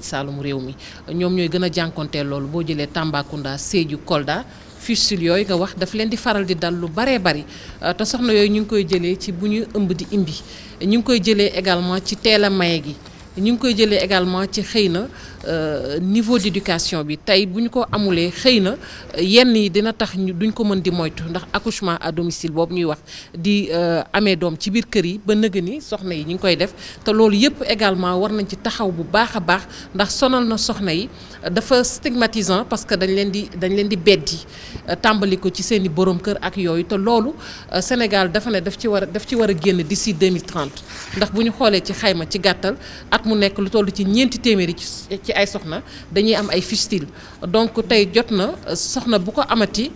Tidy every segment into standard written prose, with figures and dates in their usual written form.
Saalum réew mi ñoom ñooy gën a jànkonteel loolu boo jëlee Tambacounda Sédhiou Kolda fistule yooyu nga wax daf leen di faral di dal lu baree bari te soxna yooyu ñu ngi koy jëlee ci bu ñu ëmb di imbi ñu ngi koy jëlee également ci teel a maye gi ñu ngi koy jëlee également ci xëy na niveau d'éducation bi tey bu ñu ko amulee xëy na yenn yi dina tax ñu duñ ko mën di moytu ndax accouchement à domicile boobu ñuy wax di amee doom ci biir kër yi ba nëgë ni soxna yi ñu ngi koy def te loolu yëpp également war nañ ci taxaw bu baax a baax ndax sonal na soxna yi dafa stigmatisant parce que dañ leen di beddi tàmbali ko ci seen i borom kër ak yooyu te loolu Sénégal dafa ne daf ci war a génn d'ici 2030 ndax bu ñu xoolee ci xayma ci gàttal at mu nekk lu toll ci ñeenti téeméeri ci ay soxna dañuy am ay fistule donc tey jot na soxna bu ko amati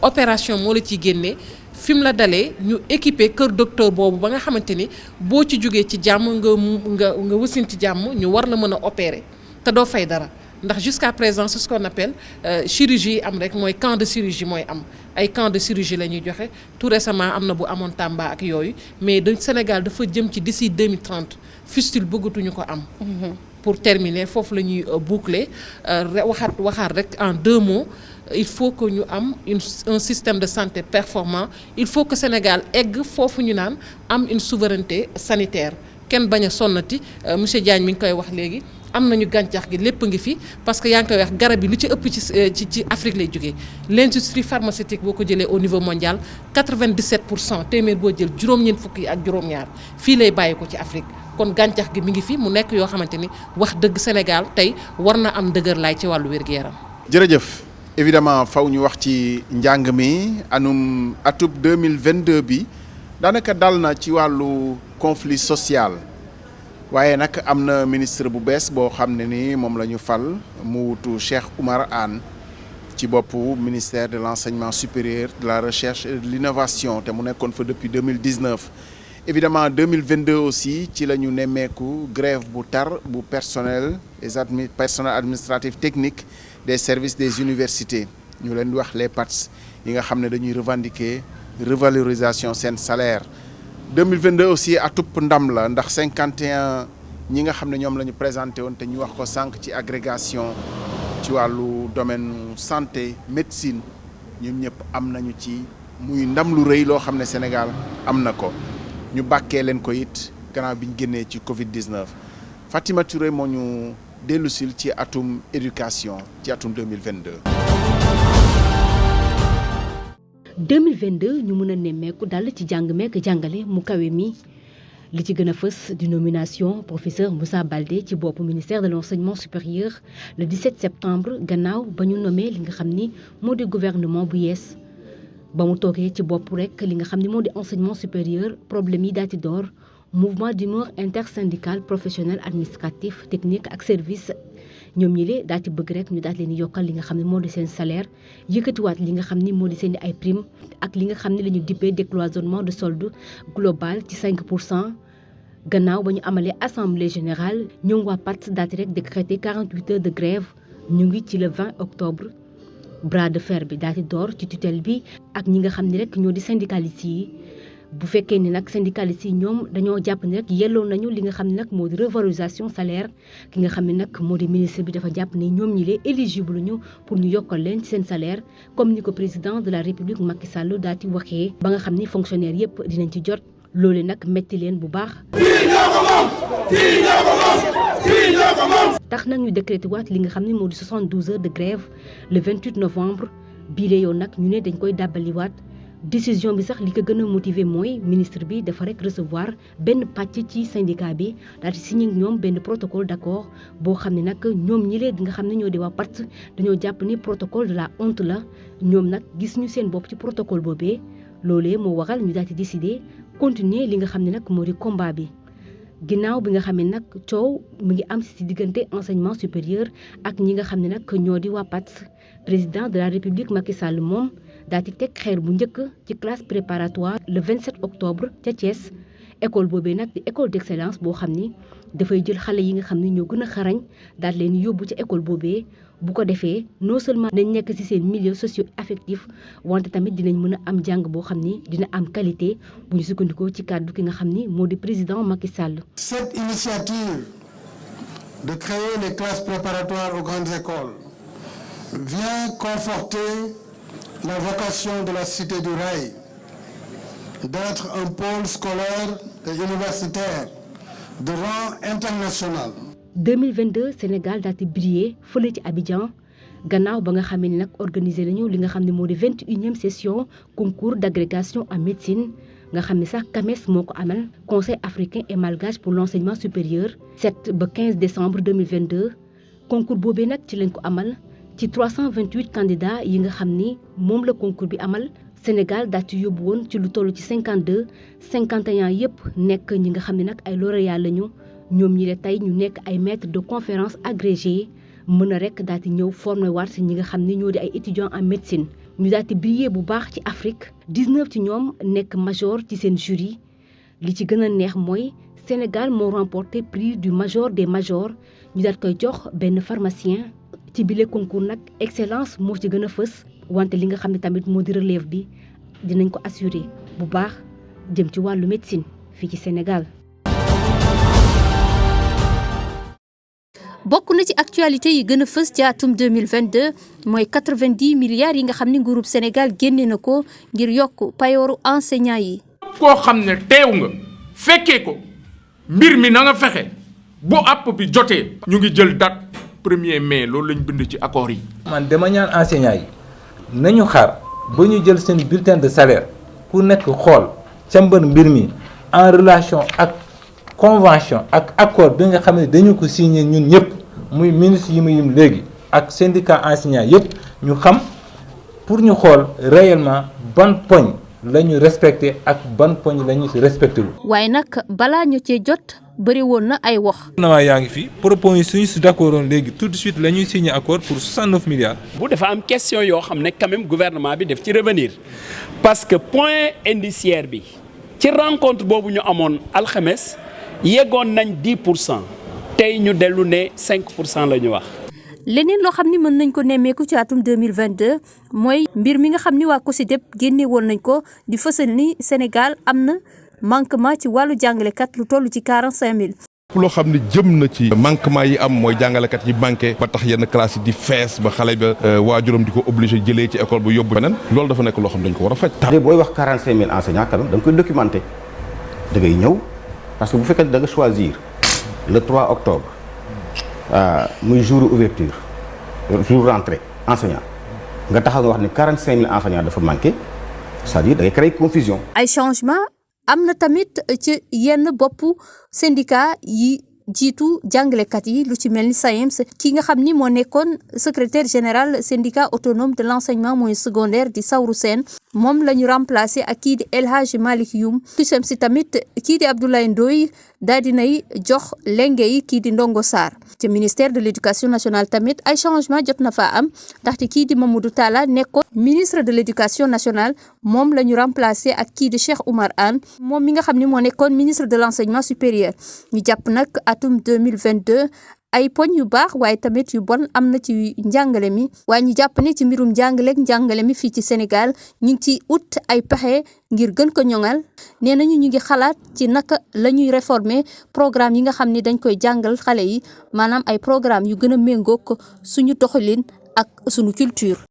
opération moo la ciy génnee fi mu la dalee ñu équiper kër docteur boobu ba nga xamante ni boo ci jógee ci jàmm nga wasin ci jàmm ñu war la mën a opérer te doo fay dara ndax jusqu'à présent c'est ce qu'on appelle chirurgie yi am rek mooy camp de chirurgie mooy am ay camp de chirurgie la ñuy joxe tout récemment am na bu amoon Tamba ak yooyu mais de Sénégal dafa jëm ci d'ici 2030 fistule bëggatuñu ko am. Pour terminer foofu la ñuy boucler waxaat rek en 2 mots il faut que ñu am un système de santé performant il faut que Sénégal egg foofu ñu naan am une souveraineté sanitaire kenn bañ a sonnati monsieur Diagne mi ngi koy wax léegi am nañu gàncax gi lépp ngi fi parce que yaa ngi koy wax garab yi lu ci ëpp ci Afrique lay jógee l'industrie pharmaceutique boo ko jëlee au niveau mondial 97% téeméer boo jël juróom-ñeent fukk yi ak juróom-ñaar fii lay bàyyi ko ci Afrique kon gàncax gi mi ngi fi mu nekk yoo xamante ni wax dëgg Sénégal tey war na am dëgër laay ci wàllu wér-gu-yaram. jërëjëf évidemment faw ñu wax ci njàng mi atub 2022 bi daanaka dal na ci wàllu conflit social waaye nag am na ministre bu bees boo xam ne ni moom la ñu fal mu wutu Cheikh Oumar Anne ci boppu ministère de l'enseignement supérieur de la recherche et de l'innovation te mu nekkoon fa depuis 2019. évidemment 2022 aussi ci la ñu nemmeeku grève bu tar bu personnel administratif technique des services des universités ñu leen di wax les PATS yi nga xam ne dañuy revendiquer revalorisation seen salaire 2022 aussi atub ndam la ndax 51 ñi nga xam ne ñoom la ñu présenté woon te ñu wax ko sànq ci agrégation ci wàllu domaine santé médecine ñun ñëpp am nañu ci muy ndam lu rëy loo xam ne Sénégal am na ko ñu bàkkee leen ko it gannaaw bi ñu génnee ci Covid-19 Fatima Touré moo ñu dellusil ci atum éducation ci atum 2022. 2022 ñu mën a nemmeeku dal ci jàng meek jàngale mu kawe mi li ci gën a fës di nomination professeur Moussa Baldé ci bopp ministère de l'enseignement supérieur le 17 septembre gannaaw ba ñu nommé li nga xam ni moo di gouvernement bu yees. ba mu toogee ci bopp rek li nga xam ne moo di enseignement supérieur problème yi daal di door mouvement d'humeur intersyndical professionnel administratif technique ak service ñoom ñi lee daal di bëgg rek ñu daal leen yokkal li nga xam ne moo di seen salaire yëkkatiwaat li nga xam ni moo di seen ay prime ak li nga xam ne la ñu dippee décloisonnement de solde global ci 5% gannaaw ba ñu amalee assemblée générale ñoom waa PATS daal di rek décrété 48 heures de grève ñu ngi ci le 20 octobre. bras de fer bi daal di door ci tutelle bi ak ñi nga xam ne rek ñoo di syndicalistes yi bu fekkee ni nag syndicalistes yi ñoom dañoo jàpp ni rek yelloo nañu li nga xam ne nag moo di revalorisation salaire ki nga xam ne nag moo di ministre bi dafa jàpp ne ñoom ñi lee éligible ñu pour ñu yokkal leen ci seen salaire comme ni ko président de la république Macky Sall daal di waxee ba nga xam ni fonctionnaire yépp dinañ ci jot loolu nag metti leen bu baax. tax nag ñu décrété waat li nga xam ne moo di 72 heures de grève le 28 novembre bii la yoon nag ñu ne dañ koy dàbbaliwaat décision bi sax li ko gën a motiver mooy ministre bi dafa rek recevoir benn pàcc ci syndicat bi daal di signé ak ñoom benn protocole d'accord boo xam ne nag ñoom ñi leen nga xam ne ñoo di waa PATS dañoo jàpp ni protocole de la honte la ñoom nag gis ñu seen bopp ci protocole boobee loolee moo waral ñu daal di décider continuer li nga xam ne nag moo di combat bi. ginnaaw bi nga xam ne nag coow mu ngi am ci diggante enseignement supérieur ak ñi nga xam ne nag ñoo di waa PATS président de la république Macky Sall moom daal di teg xeer bu njëkk ci classe préparatoire le 27 octobre ca Thiès école boobee nag di école d'excellence boo xam ni dafay jël xale yi nga xam ne ñoo gën a xarañ daal leen yóbbu ca école boobee bu ko defee non seulement dañ nekk ci seen milieu socio affectif wante tamit dinañ mën a am jàng boo xam ni dina am qualité bu ñu sukkandikoo ci kàddu ki nga xam ni moo di président Macky Sall. Cette initiative de créer les classes préparatoires aux grandes écoles vient conforter la vocation de la Cité du Rail d'être un pôle scolaire et universitaire de rang international. 2022 Sénégal daal di briller fële ci Abidjan gannaaw ba nga xam ne nag organisé nañu li nga xam ne moo di 21e session concours d'agrégation en médecine nga xam ne sax CAMES moo ko amal conseil africain et malgache pour l'enseignement supérieur 7 ba 15 décembre 2022 concours boobee nag ci lañ ko amal ci 328 candidats yi nga xam ni moom la concours bi amal Sénégal daal di yóbbu woon ci lu toll ci 52 51 yëpp nekk ñi nga xam ne nag ay lauréats lañu ñoom ñi de tey ñu nekk ay maîtres de conférence agrégés mën a rek daal di ñëw formé waat ñi nga xam ne ñoo di ay étudiants en médecine ñu daal di briller bu baax ci Afrique 19 ci ñoom nekk major ci seen jury li ci gën a neex mooy Sénégal moo remporté prix du major des majors ñu daal koy jox benn pharmacien ci bile concours nag excellence moo ci gën a fës wante li nga xam ne tamit moo di relève bi dinañ ko assurer bu baax jëm ci wàllu médecine fii ci Sénégal. bokk na ci actualité yi gën a fës ci atum 2022 mooy 90 milliards yi nga xam ne nguurub Sénégal génne na ko ngir yokk payooru enseignant yi. koo xam ne teew nga fekkee ko mbir mi na nga fexe bu àpp bi jotee. ñu ngi jël date 1er mai loolu lañ bind ci accord yi. man dama ñaan enseignant yi nañu xaar ba ñu jël seen bulletin de salaire ku nekk xool càmbar mbir mi en relation ak. convention ak accord bi nga xam ne dañu ko signé ñun ñëpp muy ministre yi mu yim léegi ak syndicat enseignant yëpp ñu xam pour ñu xool réellement ban poñ la ñu respecté ak ban poñ la ñu si respecté wu. waaye nag balaa ñu cee jot bëri woon na ay wax. gouvernement yaa ngi fi propos yi suñu si d'accord woon léegi tout de suite la ñuy signé accord pour 69 milliards. bu dafa am question yoo xam ne quand même gouvernement bi def ci revenir parce que point indiciaire bi ci rencontre boobu ñu amoon alxames. yeggoon nañ 10% tey ñu dellu ne 5% la ñu wax. leneen loo xam ni mën nañ ko nemmeeku ci atum 2022 mooy mbir mi nga xam ni waa COSYDEP génne woon nañ ko di fësal ni Sénégal am na manquement ci wàllu jàngalekat lu toll ci 45000. loo xam ne jëm na ci manquement yi am mooy jàngalekat yi manqué ba tax yenn classe yi di fees ba xale ba waajuram di ko obligé jëlee ci école bu yóbbu beneen loolu dafa nekk loo xam dañ ko war a faj. booy wax 45000 enseignants quand même da nga koy documenté da ngay ñëw. parce que bu fekkee da nga choisir le 3 octobre muy jour ouverture jour rentrée enseignant nga taxaw nga wax ne 45000 enseignants dafa manqué c'est-à-dire da ngay créer confusion. ay changement am na tamit ci yenn boppu syndicat yi jiitu jàngalekat yi lu ci mel ni SAEMS ki nga xam ni moo nekkoon secrétaire général syndicat autonome de l'enseignement moyen secondaire di Sawru Sène moom la ñu remplacé ak kii di El Hadji Malick Youm tusem si tamit kii di Abdoulaye Ndoye daal dinay jox lenge yi kii di Ndongo Sarr ci ministère de l'éducation nationale tamit ay changement jot na faa am ndaxte kii di Mamadou Talla nekkoon ministre de l'éducation nationale moom la ñu remplacé ak kii di Cheikh Oumar Anne moom mi nga xam ni moo nekkoon ministre de l'enseignement supérieur ñu jàpp nag atum 2022 ay poñ yu baax waaye tamit yu bon am na ci njàngale mi waaye ñu jàpp ne ci mbirum njàngale mi fii ci Sénégal ñu ngi ci ut ay pexe ngir gën ko ñoŋal nee nañu ñu ngi xalaat ci naka la ñuy réformer programme yi nga xam ne dañ koy jàngal xale yi maanaam ay programme yu gën a méngoog suñu doxalin ak suñu culture.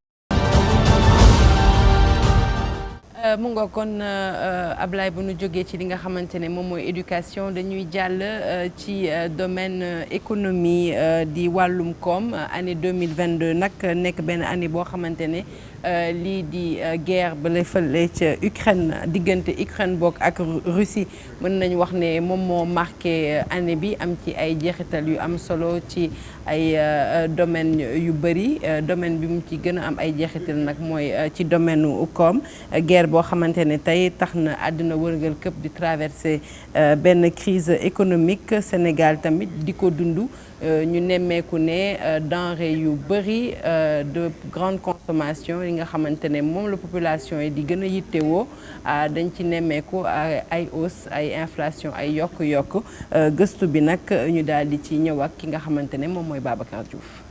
mu nga kon Ablaye bu ñu jógee ci li nga xamante ne moom mooy éducation dañuy jàll ci domaine économie di wàllum koom année 2022 nag nekk benn année boo xamante ne lii di guerre ba lay fële ca Ukraine diggante Ukraine bokk ak Russie mën nañu wax ne moom moo marqué année bi am ci ay jeexital yu am solo ci ay domaine yu bëri domaine bi mu ci gën a am ay jeexital nag mooy ci domaine u koom guerre boo xamante ne tey tax na àddina wërngal këpp di traversé benn crise économique Sénégal tamit di ko dund ñu nemmeeku ne denrée yu bëri de grande consommation yi nga xamante ne moom la population yi di gën a yittewoo dañ ci nemmeeku ay hausse ay inflation ay yokk-yokk gëstu bi nag ñu daal di ci ñëw ak ki nga xamante ne moom mooy Babacar Diouf.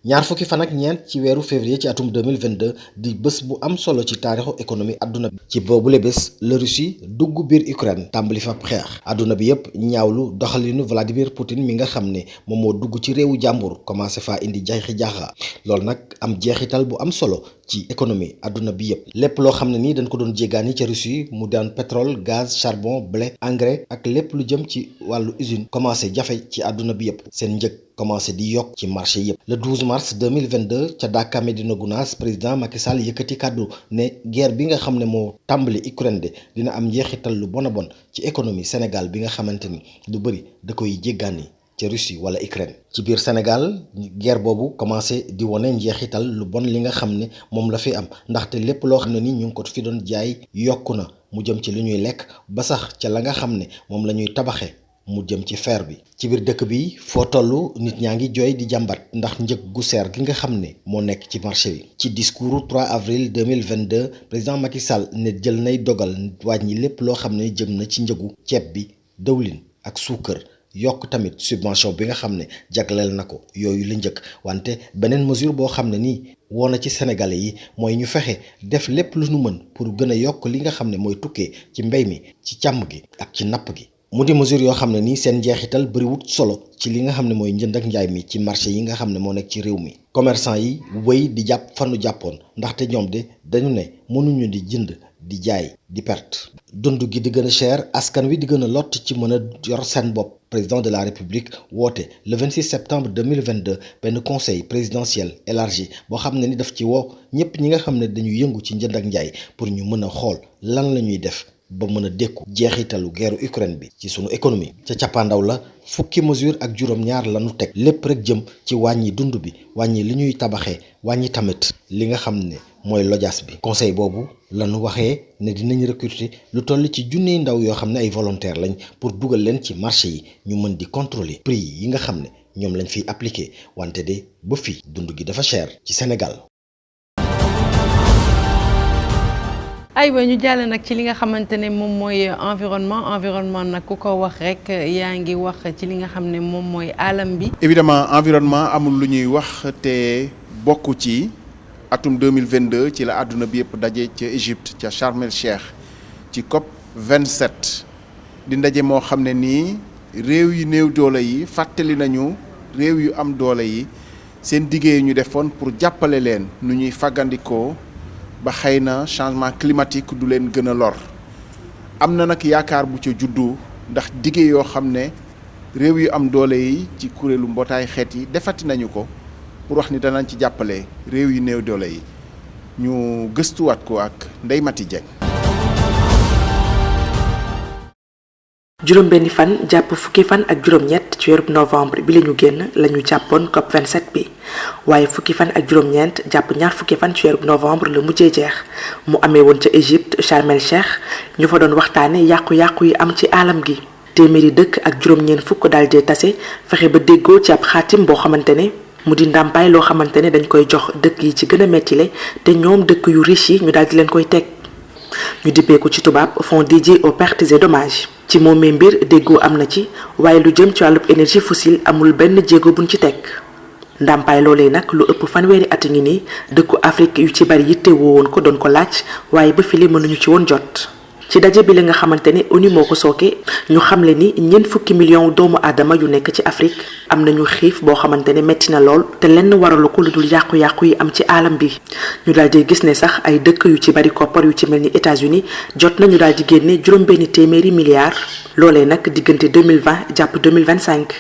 ñaar fukki fan ak ñeent ci weeru février ci atum 2022 di bés bu am solo ci taarixu économie àdduna bi ci boobule bés la Russie dugg biir Ukraine tàmbali fa xeex àdduna bi yépp ñaawlu doxalinu Vladimir Poutine mi nga xam ne moom moo dugg ci réewu jàmbur commencé faa indi jaxi jaaxa loolu nag am jeexital bu am solo ci économie àdduna bi yépp lépp loo xam ne nii dañ ko doon jéggaani ca Russie mu daan pétrole gaz charbon blé engrais ak lépp lu jëm ci wàllu usine commencé jafe ci àdduna bi yépp seen njëg commencé di yokk ci marché yépp le 12 mars 2022 ca Dakar Medina Gounass président Macky Sall yëkkati kàddu ne guerre bi nga xam ne moo tàmbali Ukraine de dina am njeexital lu bon a bon ci économie Sénégal bi nga xamante ni lu bëri da koy jéggaani ca Russie wala Ukraine ci biir Sénégal guerre boobu commencé di wone njeexital lu bon li nga xam ne moom la fi am ndaxte lépp loo xam ne ni ñu ngi ko fi doon jaay yokku na mu jëm ci li ñuy lekk ba sax ca la nga xam ne moom la ñuy tabaxee mu jëm ci fer bi ci biir dëkk bi foo tollu nit ñaa ngi jooy di jàmbat ndax njëg gu seer gi nga xam ne moo nekk ci marché bi ci discours 3 avril 2022 président Macky Sall ne jël nay dogal wàññi lépp loo xam ne jëm na ci njëgu ceeb bi dëwlin ak suukar yokk tamit subvention bi nga xam ne jagleel na ko yooyu la njëkk wante beneen mesure boo xam ne nii woo na ci sénégalais yi mooy ñu fexe def lépp lu nu mën pour gën a yokk li nga xam ne mooy tukkee ci mbéy mi ci càmm gi ak ci napp gi mu di mesure yoo xam ne nii seen njeexital bëriwut solo ci li nga xam ne mooy njënd ak njaay mi ci marché yi nga xam ne moo nekk ci réew mi commerçant yi wéy di jàpp fanu jàppoon ndaxte ñoom de dañu ne mënuñu di jënd di jaay di perte dund gi di gën a cher askan wi di gën a lott ci mën a yor seen bopp président de la république woote le 26 septembre 2022 benn conseil présidentiel élargi boo xam ne ni daf ci woo ñëpp ñi nga xam ne dañu yëngu ci njënd ak njaay pour ñu mën a xool lan la ñuy def ba mën a dékku jeexitalu guerre Ukraine bi ci sunu économie ca cappaandaw la fukki mesure ak juróom-ñaar lañu teg lépp rek jëm ci wàññi dund bi wàññi li ñuy tabaxee wàññi tamit li nga xam ne mooy lojaas bi conseil boobu lañu waxee ne dinañ recruter lu toll ci junniy ndaw yoo xam ne ay volontaire lañ pour dugal leen ci marché yi ñu mën di contrôler prix yi nga xam ne ñoom lañ fiy appliquer wante de ba fii dund gi dafa cher ci Sénégal. aywa ñu jàll nag ci li nga xamante ne moom mooy environnement nag ku ko wax rek yaa ngi wax ci li nga xam ne moom mooy alam bi. évidemment environnement amul lu ñuy wax te bokk ci atum 2022 ci la àdduna bi yëpp daje ca Égypte ca Sharm el Cheikh ci COP 27 di ndaje moo xam ne nii réew yu néew doole yi fàttali nañu réew yu am doole yi seen diggé ñu defoon pour jàppale leen nu ñuy fàggandikoo ba xëy na changement climatique du leen gën a lor am na nag yaakaar bu ca juddu ndax dige yoo xam ne réew yu am doole yi ci kuréelu mbootaay xeet yi defati nañu ko pour wax ni danañ ci jàppale réew yu néew doole yi ñu gëstuwaat ko ak Ndeye Mati Dieng. juróom benni fan jàpp fukki fan ak juróom-ñett ci weeru novembre bi la ñu génn la ñu jàppoon COP 27 bi waaye fukki fan ak juróom-ñeent jàpp ñaar fukki fan ci weeru novembre la mujjee jeex mu amee woon ca Égypte Sharm el Cheikh ñu fa doon waxtaane yàqu-yàqu yi am ci alam gi téeméeri dëkk ak juróom-ñeent fukk daal dee tase fexe ba déggoo ci ab xaatim boo xamante ne mu di ndàmpaay loo xamante ne dañ koy jox dëkk yi ci gën a mettile te ñoom dëkk yu riche yi ñu daal di leen koy teg ñu dippee ko ci tubaab fonds dédié aux pertes et dommages ci moomee mbir déggoo am na ci waaye lu jëm ci wàllub énergie fossile amul benn jéego buñ ci teg ndàmpaay loolee nag lu ëpp fanweeri at ngi nii dëkku Afrique yu ci bari yitte woo woon ko doon ko laaj waaye ba file mënuñu ci woon jot ci daje bi la nga xamante ne ONU moo ko sooke ñu xamle ni ñeent fukki million doomu aadama yu nekk ci Afrique am nañu xiif boo xamante ne metti na lool te lenn waralu ko lu dul yàqu-yàqu yi am ci alam bi ñu daal di gis ne sax ay dëkk yu ci bari koppar yu ci mel ni États-Unis jot nañu daal di génne juróom-benni téeméeri milliards loolee nag diggante 2020 jàpp 2025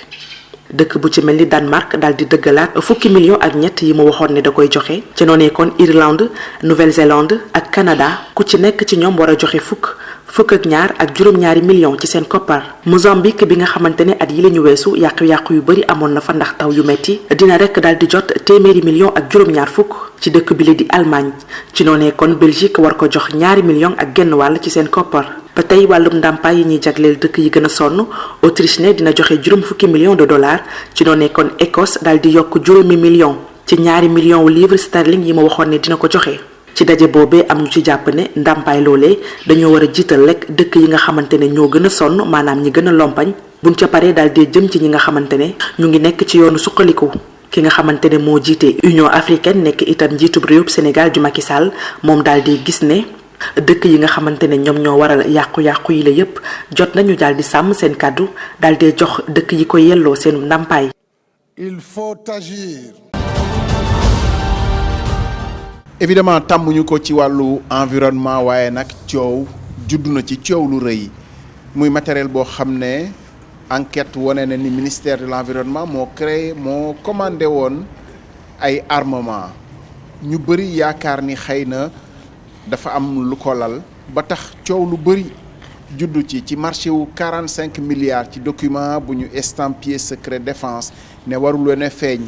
dëkk bu ci mel ni Danemark daal di dëggalaat fukki million ak ñett yi mu waxoon ne da koy joxe ci noonee kon Irlande Nouvelle-Zélande ak Canada ku ci nekk ci ñoom war a joxe fukk ak ñaar ak juróom-ñaari million ci seen koppar Mozambique bi nga xamante ne at yi la ñu weesu yàqu-yàqu yu bari amoon na fa ndax taw yu metti dina rek daal di jot téeméeri million ak juróom-ñaar fukk ci dëkk bi la di Allemagne ci noonee kon Belgique war ko jox ñaari million ak genn wàll ci seen koppar ba tey wàllum ndàmpaay yi ñuy jagleel dëkk yi gën a sonn Autriche ne dina joxe juróom fukki million de dollars ci noonee kon Écosse daal di yokk juróomi million ci ñaari million livres sterling yi ma waxoon ne dina ko joxe. ci daje boobee am ñu ci jàpp ne ndàmpaay loolee dañoo war a jiital rek dëkk yi nga xamante ne ñoo gën a sonn maanaam ñi gën a lompañ buñ ca paree daal di jëm ci ñi nga xamante ne ñu ngi nekk ci yoonu suqaliku ki nga xamante ne moo jiite Union africaine nekk itam njiitub réewub Sénégal ju Macky Sall moom daal di gis ne dëkk yi nga xamante ne ñoom ñoo waral yàqu-yàqu yi la yépp jot nañu daal di sàmm seen kàddu daal di jox dëkk yi ko yelloo seen ndàmpaay. Il faut agir. évidemment tàmmuñu ko ci wàllu environnement waaye nag coow juddu na ci coow lu rëy muy matériel boo xam ne enquête wane na ni ministère de l'environnement moo commandé woon ay armement ñu bëri yaakaar ni xëy na dafa am lu ko lal ba tax coow lu bëri juddu ci marché wu 45 milliards ci document bu ñu estampillé secret défense ne warul woon a feeñ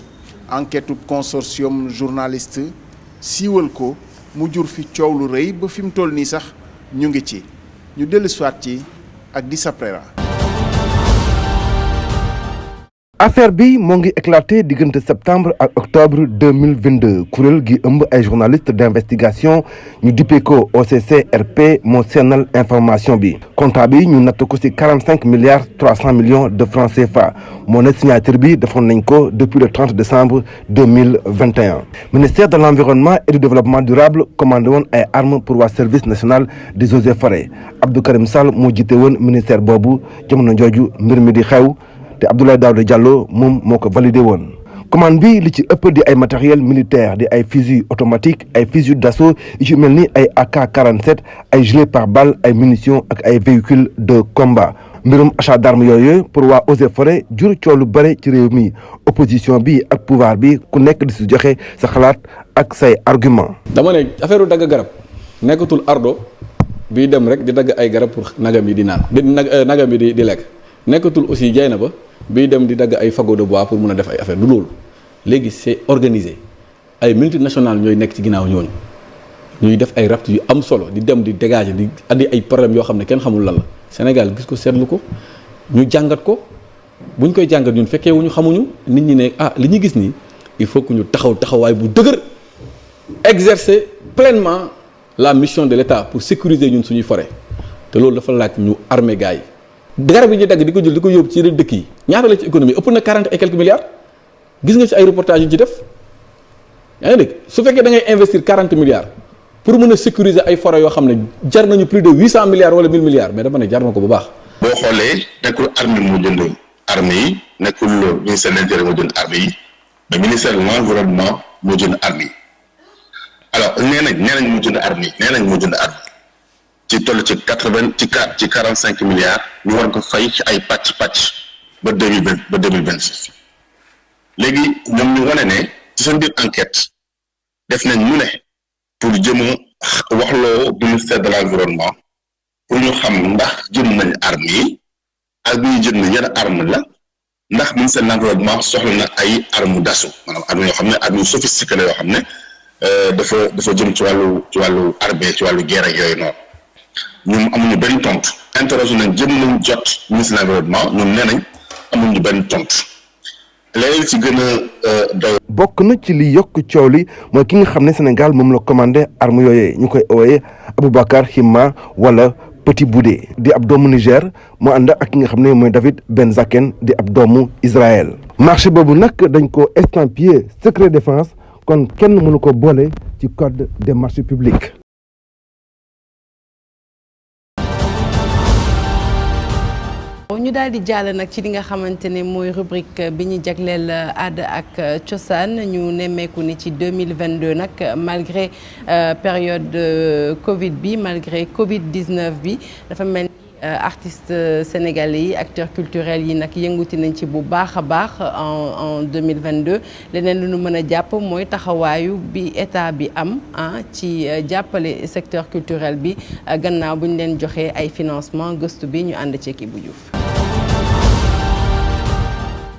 enquête consortium journaliste siiwal ko mu jur fi coow lu rëy ba fi mu toll nii sax ñu ngi ci ñu dellu soit ci ak Dissa Prera. affaire bi moo ngi éclaté diggante septembre ak octobre 2022 kuréel gi ëmb ay journalistes d'investigation ñu dippee ko OCCRP moo seenal information bi contrat bi ñu natt ko ci 45 milliards 300 millions de francs CFA moo ne signature bi defoon nañ ko depuis le 30 décembre 2021 ministère de l'environnement et du développement durable commandé woon ay armes pour waa service national des eaux et forêts Abdou Karim Sall moo jiite woon ministère boobu jamono jooju mbir mi di xew te Abdoulaye Daouda Diallo moom moo ko validé woon commande bi li ci ëpp di ay matériel militaire di ay fusils automatiques ay fusils d'assaut yu ci mel ni ay AK-47 ay gilets pare-balles ay munitions ak ay véhicules de combat mbirum achat d'armes yooyu pour waa Eaux et Forêts jur coow lu bare ci réew mi opposition bi ak pouvoir bi ku nekk di si joxe sa xalaat ak say argument dama ne affaire dagg garab nekkatul ardo bii dem rek di dagg ay garab pour nagam yi di naan nagam yi di lekk nekkatul aussi jay na ba bii dem di dagg ay fagot de bois pour mun a def ay affaire du loolu léegi c'est organisé ay multinationales ñooy nekk ci ginnaaw ñooñu ñuy def ay rapt yu am solo di dem di dégager di andi ay problèmes yoo xam ne kenn xamul lan la Sénégal gis ko seetlu ko ñu jàngat ko buñ koy jàngat ñun fekkee wuñu xamuñu nit ñi ne li ñu gis nii il faut que ñu taxawaay bu dëgër exercer pleinement la mission de l'État pour sécuriser ñun suñuy forêt te loolu dafa laaj ñu armer gars yi garab yi ñu dagg di ko jël di ko yóbbu ci yeneen dëkk yi ñaata la ci économie ëpp na 40 et quelques milliards gis nga ci ay reportages yu ñu ci def yaa ngi dégg su fekkee da ngay investir 40 milliards pour mën a sécuriser ay forêts yoo xam ne jar nañu plus de 800 milliards wala 1000 milliards mais dama ne jar na ko bu baax. boo xoolee nekkul armée moo jënd armée yi nekkul ministère de l'intérieur moo jënd armée yi mais ministère de l'environnement moo jënd armée yi alors nee nañ moo jënd armée yi nee nañ moo jënd armée ci toll ci 45 milliards ñu war ko fay ci ay pàcc ba 2026 léegi ñoom ñu wane ne ci seen biir enquête def nañ mu ne pour jëm a waxloo ministère de l'environnement pour ñu xam ndax jënd nañ armes yi ak bi ñu jënd yan arme la ndax ministère de l'environnement soxla na ay armes d'assaut maanaam armes yoo xam ne armes sophistiquées la yoo xam ne dafa jëm ci wàllu armée ci wàllu guerre ak yooyu noonu ñoom amuñu benn tontu interrogé nañ jëm nañ jot ministre de l'environnement ñoom nee nañ amuñu benn tontu léegi ci gën a doy. bokk na ci li yokk coow li mooy ki nga xam ne Sénégal moom la commandé arme yooyee ñu koy ooyee Aboubacar Himma wala Petit Boudé di ab doomu Niger moo ànd ak ki nga xam ne mooy David Benzaken di ab doomu Israël. marché boobu nag dañ ko estampillé secret défense kon kenn mënu ko boole ci code des marchés publics. ñu daal di jàll nag ci li nga xamante ne mooy rubrique bi ñu jagleel aada ak cosaan ñu nemmeeku ni ci 2022 nag malgré période Covid bi malgré Covid-19 bi dafa mel ni artistes sénégalais yi acteurs culturels yi nag yënguti nañ ci bu baax a baax en 2022 leneen lu ñu mën a jàpp mooy taxawaayu bi état bi am ci jàppale secteur culturel bi gannaaw bu ñu leen joxee ay financement gëstu bi ñu ànd ci équipe bu Diouf.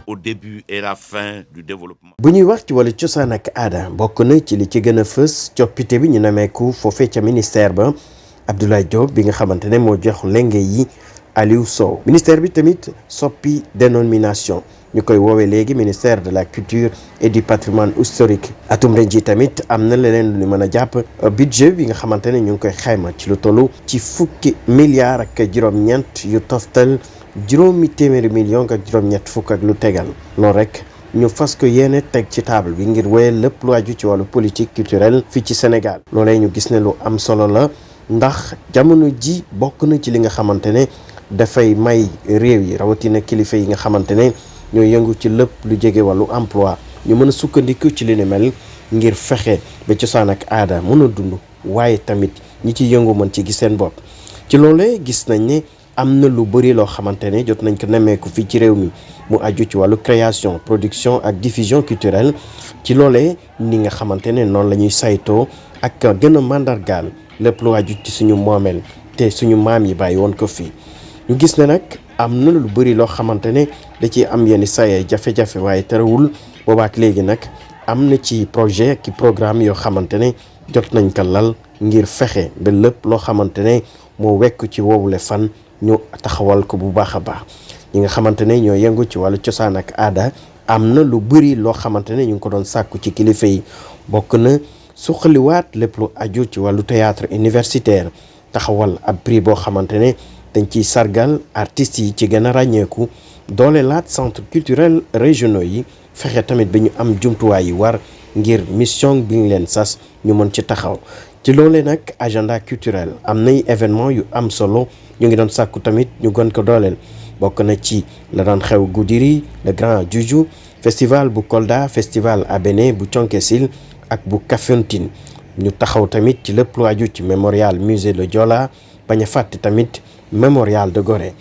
Au début et la fin du développement. bu ñuy wax ci wàllu cosaan ak aada bokk na ci li ci gën a fës coppite bi ñu nameeku foofee ca ministère ba Abdoulaye Diop bi nga xamante ne moo jox lenge yi Aliou Sow ministère bi tamit soppi dénomination ñu koy woowee léegi ministère de la culture et du patrimoine historique atum ren ji tamit am na leneen lu ñu mën a jàpp budget bi nga xamante ne ñu ngi koy xayma ci lu tollu ci fukki milliards ak juróom-ñeent yu toftal juróomi téeméeri million ak juróom-ñett fukk ak lu tegal loolu rek ñu fas ko yéene teg ci table bi ngir wéyal lépp lu aju ci wàllu politique culturelle fii ci Sénégal loolee ñu gis ne lu am solo la ndax jamono ji bokk na ci li nga xamante ne dafay may réew yi rawatina kilifa yi nga xamante ne ñoo yëngu ci lépp lu jege wàllu emploi ñu mën a sukkandiku ci li ni mel ngir fexe ba cosaan ak aada mën a dund waaye tamit ñi ci yëngu mën ci gis seen bopp ci loolee gis nañ ne am na lu bëri loo xamante ne jot nañ ko nemmeeku fii ci réew mi mu aju ci wàllu création production ak diffusion culturelle ci loolee ni nga xamante ne noonu la ñuy saytoo ak gën a mandargaal lépp lu aju ci suñu moomeel te suñu maam yi bàyyi woon ko fii ñu gis ne nag am na lu bëri loo xamante ne da ciy am yenn saye jafe-jafe waaye terewul boobaak léegi nag am na ci projet ki programme yoo xamante ne jot nañ ko lal ngir fexe ba lépp loo xamante ne moo wekk ci woowule fan ñu taxawal ko bu baax a baax ñi nga xamante ne ñoo yëngu ci wàllu cosaan ak aada am na lu bëri loo xamante ne ñu ngi ko doon sàkku ci kilifa yi bokk na suqaliwaat lépp lu aju ci wàllu théâtre universitaire taxawal ab prix boo xamante ne dañ ciy sargal artistes yi ci gën a ràññeeku doole laat centre culturel régionaux yi fexe tamit bi ñu am jumtuwaay yi war ngir mission bi ñu leen sas ñu mën ci taxaw ci loolee nag agenda culturel am nay événement yu am solo ñu ngi doon sàkku tamit ñu gën ko dooleel bokk na ci la daan xew Goudiri le Grand Juju festival bu Kolda festival Abéné bu Thionck-Essyl ak bu Kafountine ñu taxaw tamit ci lépp lu aju ci mémorial musée de Joola bañ a fàtte tamit mémorial de Gorée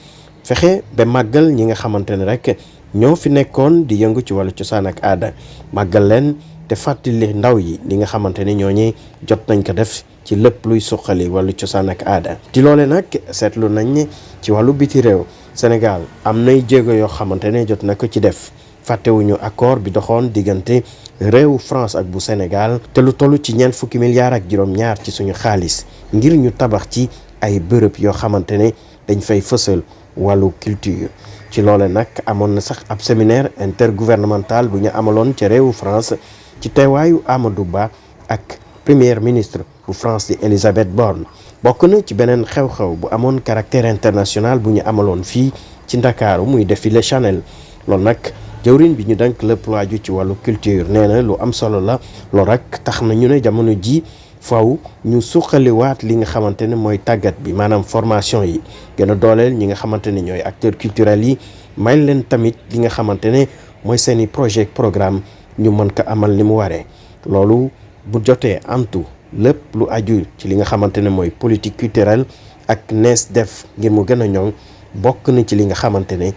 fexe ba màggal ñi nga xamante ne rek ñoo fi nekkoon di yëngu ci wàllu cosaan ak aada màggal leen te fàttali ndaw yi li nga xamante ne ñooñee jot nañ ko def ci lépp luy suqali wàllu cosaan ak aada ci loole nag seetlu nañ ne ci wàllu biti réew Sénégal am nay jéego yoo xamante ne jot na ko ci def fàttewuñu accord bi doxoon diggante réewu France ak bu Sénégal te lu toll ci ñeent fukki milliards ak juróom-ñaar ci suñu xaalis ngir ñu tabax ci ay bërëb yoo xamante ne dañ fay fësal wàllu culture ci loole nag amoon na sax ab séminaire intergouvernemental bu ñu amaloon ca réewu France ci teewaayu Amadou Ba ak premier ministre bu France di Elisabeth Borne bokk na ci beneen xew-xew bu amoon caractère international bu ñu amaloon fii ci Ndakaaru muy défilé Chanel loolu nag jëwriñ bi ñu denk lépp lu aju ci wàllu culture nee na lu am solo la loolu rek tax na ñu ne jamono ji faw ñu suqaliwaat li nga xamante ne mooy tàggat bi maanaam formation yi gën a dooleel ñi nga xamante ne ñooy acteurs culturels yi may leen tamit li nga xamante ne mooy seeni projet programme ñu mën ko amal ni mu waree loolu bu jotee antu lépp lu aju ci li nga xamante ne mooy politique culturelle ak nees def ngir mu gën a ñoŋ bokk na ci li nga xamante ne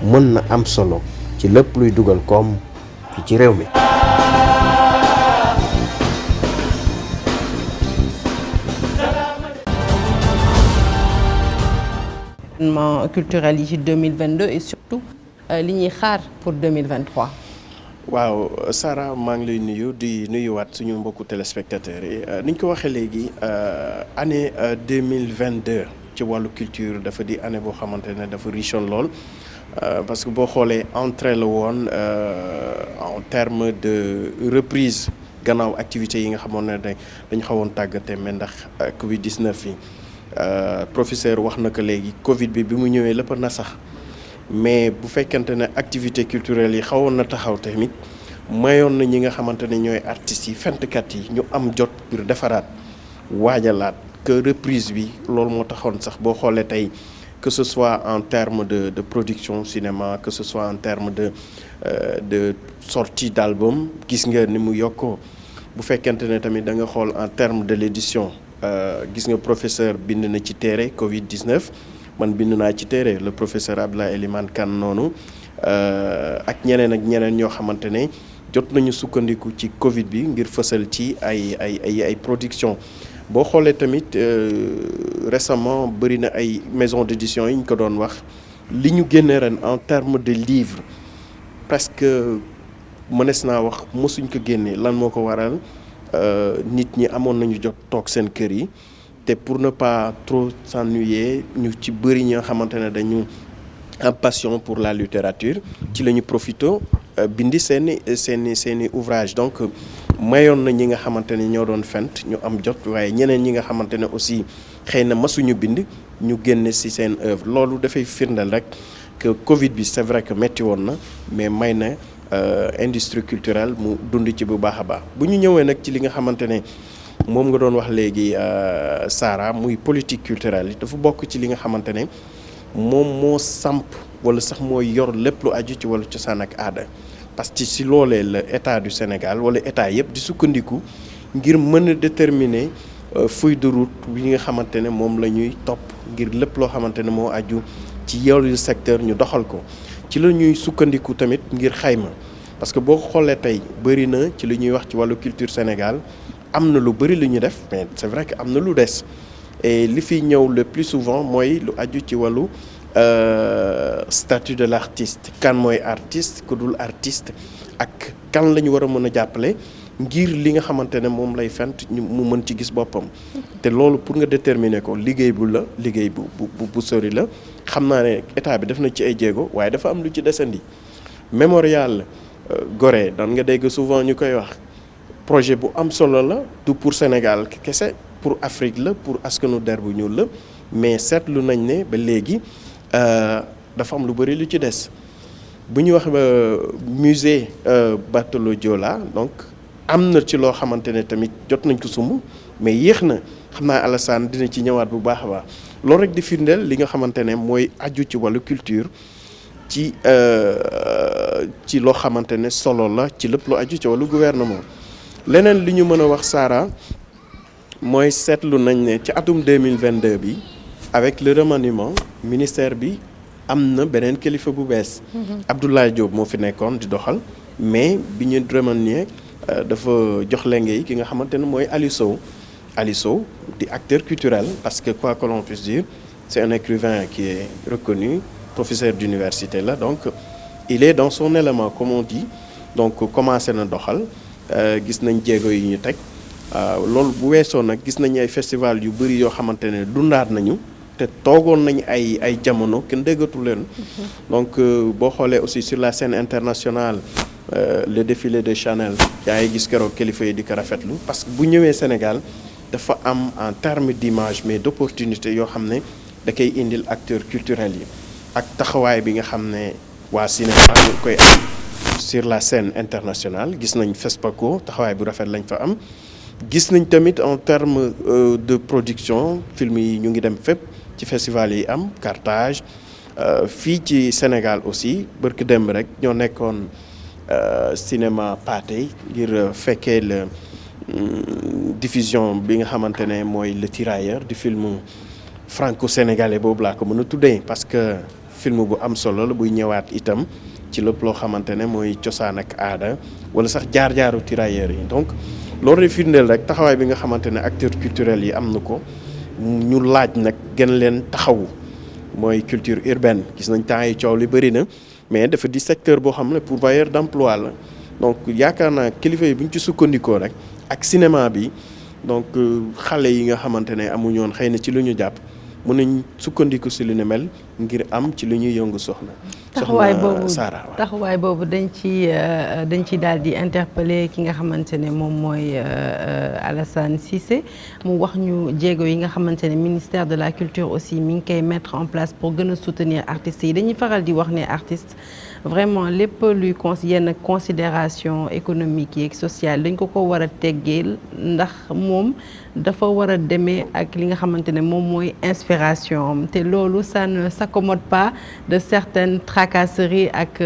mën na am solo ci lépp luy dugal koom ci réew mi. culturel yi ci 2022 et surtout li ñuy xaar pour 2023. waaw Sarah maa ngi lay nuyu di nuyuwaat suñu mbokku téléspectateurs yi ni ñu ko waxee léegi année 2022 ci wàllu culture dafa di année boo xamante ne dafa riche lool parce que boo xoolee entrée la woon en terme de reprise gannaaw activités yi nga xamoon ne dañu xawoon tàggate mais ndax Covid 19 yi professeur wax na ko léegi Covid bi mu ñëwee lépp na sax. mais bu fekkente ne activité culturelle yi xawoon na taxaw tamit mayoon na ñi nga xamante ne ñooy artistes yi fentkat yi ñu am jot pour defaraat waajalaat que reprise bi loolu moo taxoon sax boo xoolee tey que ce soit en termes de production cinéma que ce soit en termes de sortie d'album gis nga ni mu yokkoo bu fekkente ne tamit da nga xool en termes de l'édition gis nga professeur bind na ci téere Covid 19 man bind naa ci téere le professeur Abdoulaye Elimane Kane noonu ak ñeneen ñoo xamante ne jot nañu sukkandiku ci Covid bi ngir fësal ci ay production boo xoolee tamit récemment bëri na ay maison d'édition yi ñu ko doon wax li ñu génne ren en terme de livre presque mënees naa wax mosuñ ko génne lan moo ko waral nit ñi amoon nañu jot toog seen kër yi te pour ne pas trop s'ennuyer ñu ci bëri ñi nga xamante ne dañu am passion pour la littérature ci la ñu profité bindi seeni ouvrage donc mayoon na ñi nga xamante ne ñoo doon fent ñu am jot waaye ñeneen ñi nga xamante ne aussi xëy na masuñu bind ñu génne ci seen œuvre loolu dafay firndeel rek que Covid bi c'est vrai que metti woon na mais may na industrie culturelle mu dund ci bu baax a baax bu ñu ñëwee nag ci li nga xamante ne moom nga doon wax léegi Sara muy politique culturelle yi dafa bokk ci li nga xamante ne moom moo samp wala sax mooy yor lépp lu aju ci wàllu cosaan ak aada parce que si loolee la état du Sénégal wala état yëpp di sukkandiku ngir mën a déterminer feuille de route bi nga xamante ne moom la ñuy topp ngir lépp loo xamante ne moo aju ci yooyu secteur ñu doxal ko ci la ñuy sukkandiku tamit ngir xayma parce que boo xoolee tey bëri na ci li ñuy wax ci wàllu culture Sénégal am na lu bëri lu ñu def mais c'est vrai que am na lu des et li fi ñëw le plus souvent mooy lu aju ci wàllu statut de l'artiste kan mooy artiste ku dul artiste ak kan la ñu war a mën a jàppale ngir li nga xamante ne moom lay fent mu mën ci gis boppam te loolu pour nga déterminer ko liggéey bu sori la xam naa ne état bi def na ci ay jéego waaye dafa am lu ci desandi mémorial Gorée daan nga dégg souvent ñu koy wax projet bu am solo la du pour Sénégal kese pour Afrique la pour askanu der bu ñuul la mais seetlu nañ ne ba léegi dafa am lu bëri lu ci des bu ñuy wax musée Bartolo Diola donc am na ci loo xamante ne tamit jot nañ ko sumb mais yéex na xam naa Alassane dina ci ñëwaat bu baax a baax loolu rek di firndeel li nga xamante ne mooy aju ci wàllu culture ci loo xamante ne solo la ci lépp lu aju ci wàllu gouvernement. leneen li ñu mën a wax Sara mooy seetlu nañ ne ci atum 2022 bi avec le remaniement ministère bi am na beneen kilifa bu bees. Abdoulaye Diop moo fi nekkoon di doxal mais bi ñu remanié dafa jox lenge yi ki nga xamante ne mooy Aliou Sow di acteur culturel parce que quoi que l'on puisse dire c'est un écrivain qui est reconnu professeur d'université la donc il est dans son élément comme on dit donc commencé na doxal gis nañ jéego yi ñu teg loolu bu weesoo nag gis nañ ay festival yu bëri yoo xamante ne dundaat nañu te toogoon nañ ay jamono kenn déggatu leen donc boo xoolee aussi sur la scène internationale le défilé de Chanel yaa ngi gis keroog kilifa yi di ko rafetlu parce que bu ñëwee Sénégal dafa am en terme d'image mais d'opportunité yoo xam ne da koy indil acteurs culturels yi ak taxawaay bi nga xam ne waa cinéma ñu koy am sur la scène internationale gis nañ FESPACO taxawaay bu rafet lañ fa am gis nañ tamit en terme de production film yi ñu ngi dem fépp ci festival yi am Carthage fii ci Sénégal aussi bërki demb rek ñoo nekkoon cinéma Pathé ngir fekkee la diffusion bi nga xamante ne mooy Le Tirailleur di film franco-sénégalais boobu laa ko mën a tuddee parce que film bu am solo la buy ñëwaat itam ci lépp loo xamante ne mooy cosaan ak aada wala sax jaar-jaaru tirailleurs yi donc loolu de firndeel rek taxawaay bi nga xamante ne acteurs culturels yi am na ko ñu laaj nag gën leen taxawu mooy culture urbaine gis nañ temps yi coow li bëri na mais dafa di secteur boo xam ne pourvoyeur d'emploi la donc yaakaar naa kilifa yi bu ñu ci sukkandikoo rek ak cinéma bi donc xale yi nga xamante ne amuñu woon xëy na ci lu ñu jàpp mën nañ sukkandiku si lu ne mel ngir am ci lu ñuy yëngu soxna Sara taxawaay boobu dañ ci daal di interpeller ki nga xamante ne moom mooy Alassane Cissé mu wax ñu jéego yi nga xamante ne ministère de la culture aussi mi ngi koy mettre en place pour gën a soutenir artistes yi dañuy faral di wax ne artiste vraiment lépp luy yenn considération économique yeeg sociale dañ ko war a teggeel ndax moom dafa war a demee ak li nga xamante ne moom mooy inspiration am te loolu ça ne s'accommode pas de certaines tracasseries ak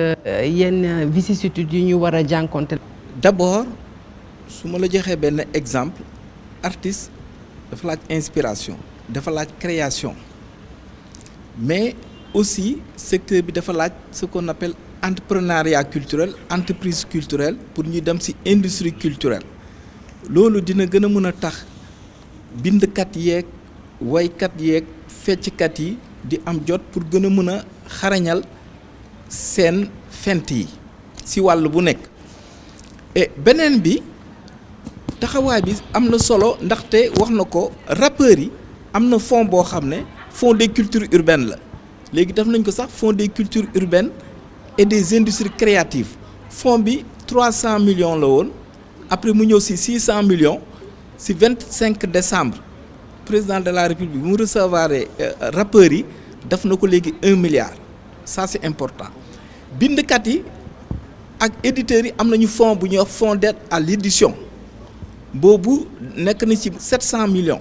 yenn vicissitudes yu ñu war a jànkonte. D'abord su ma la joxee benn exemple artiste dafa laaj inspiration dafa laaj création mais aussi secteur bi dafa laaj ce qu'on appelle entrepreneuriat culturel entreprise culturelle pour ñu dem ci industrie culturelle loolu dina gën a mën a tax bindkat yeeg waykat yeeg fecckat yi di am jot pour gën a mën a xarañal seen fent yi ci wàll bu nekk et beneen bi taxawaay bi am na solo ndaxte wax na ko rappeurs yi am na fonds boo xam ne fonds des cultures urbaines la léegi def nañ ko sax fonds des cultures urbaines et des industries créatives fonds bi 300 millions la woon après mu ñëw ci 600 millions ci 25 décembre président de la république bi mu recevoir rappeurs yi def na ko léegi 1 milliard ça c'est important bindkat yi ak éditeurs yi am nañu fonds bu ñuy wax fonds d'aide à l'édition boobu nekk na ci 700 millions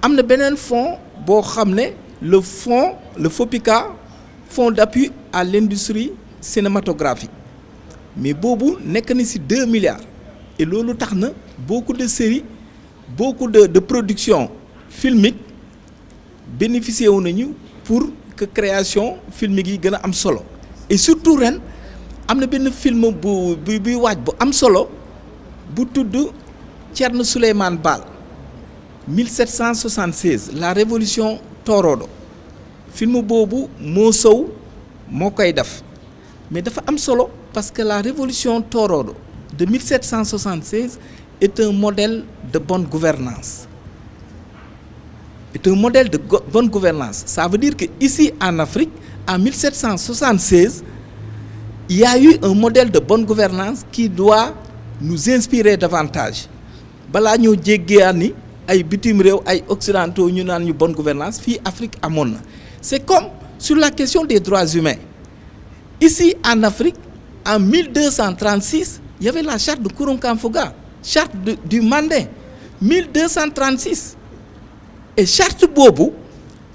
am na beneen fonds boo xam ne le FOPICA fonds d'appui à l'industrie cinématographique mais boobu nekk na ci 2 milliards et loolu tax na beaucoup de séries beaucoup de production filmique bénéficié wu nañu pour que création filmique yi gën a am solo et surtout ren am na benn film buy waaj bu am solo bu tudd Thierno Souleymane Baal 1776 la révolution Torodo film boobu moo sow moo koy def mais dafa am solo parce que la révolution Torodo de 1776 est un modèle de bonne gouvernance est un modèle de bonne gouvernance ça veut dire que ici en Afrique en 1776 il y a eu un modèle de bonne gouvernance qui doit nous inspirer davantage balaa ñoo jéggee ni ay bitim réew ay occidentaux ñu naan ñu bonne gouvernance fii Afrique amoon na c'est comme sur la question des droits humains ici en Afrique en 1236 il y avait la charte de Kouroukanfouga charte du Mandé 1236 et charte boobu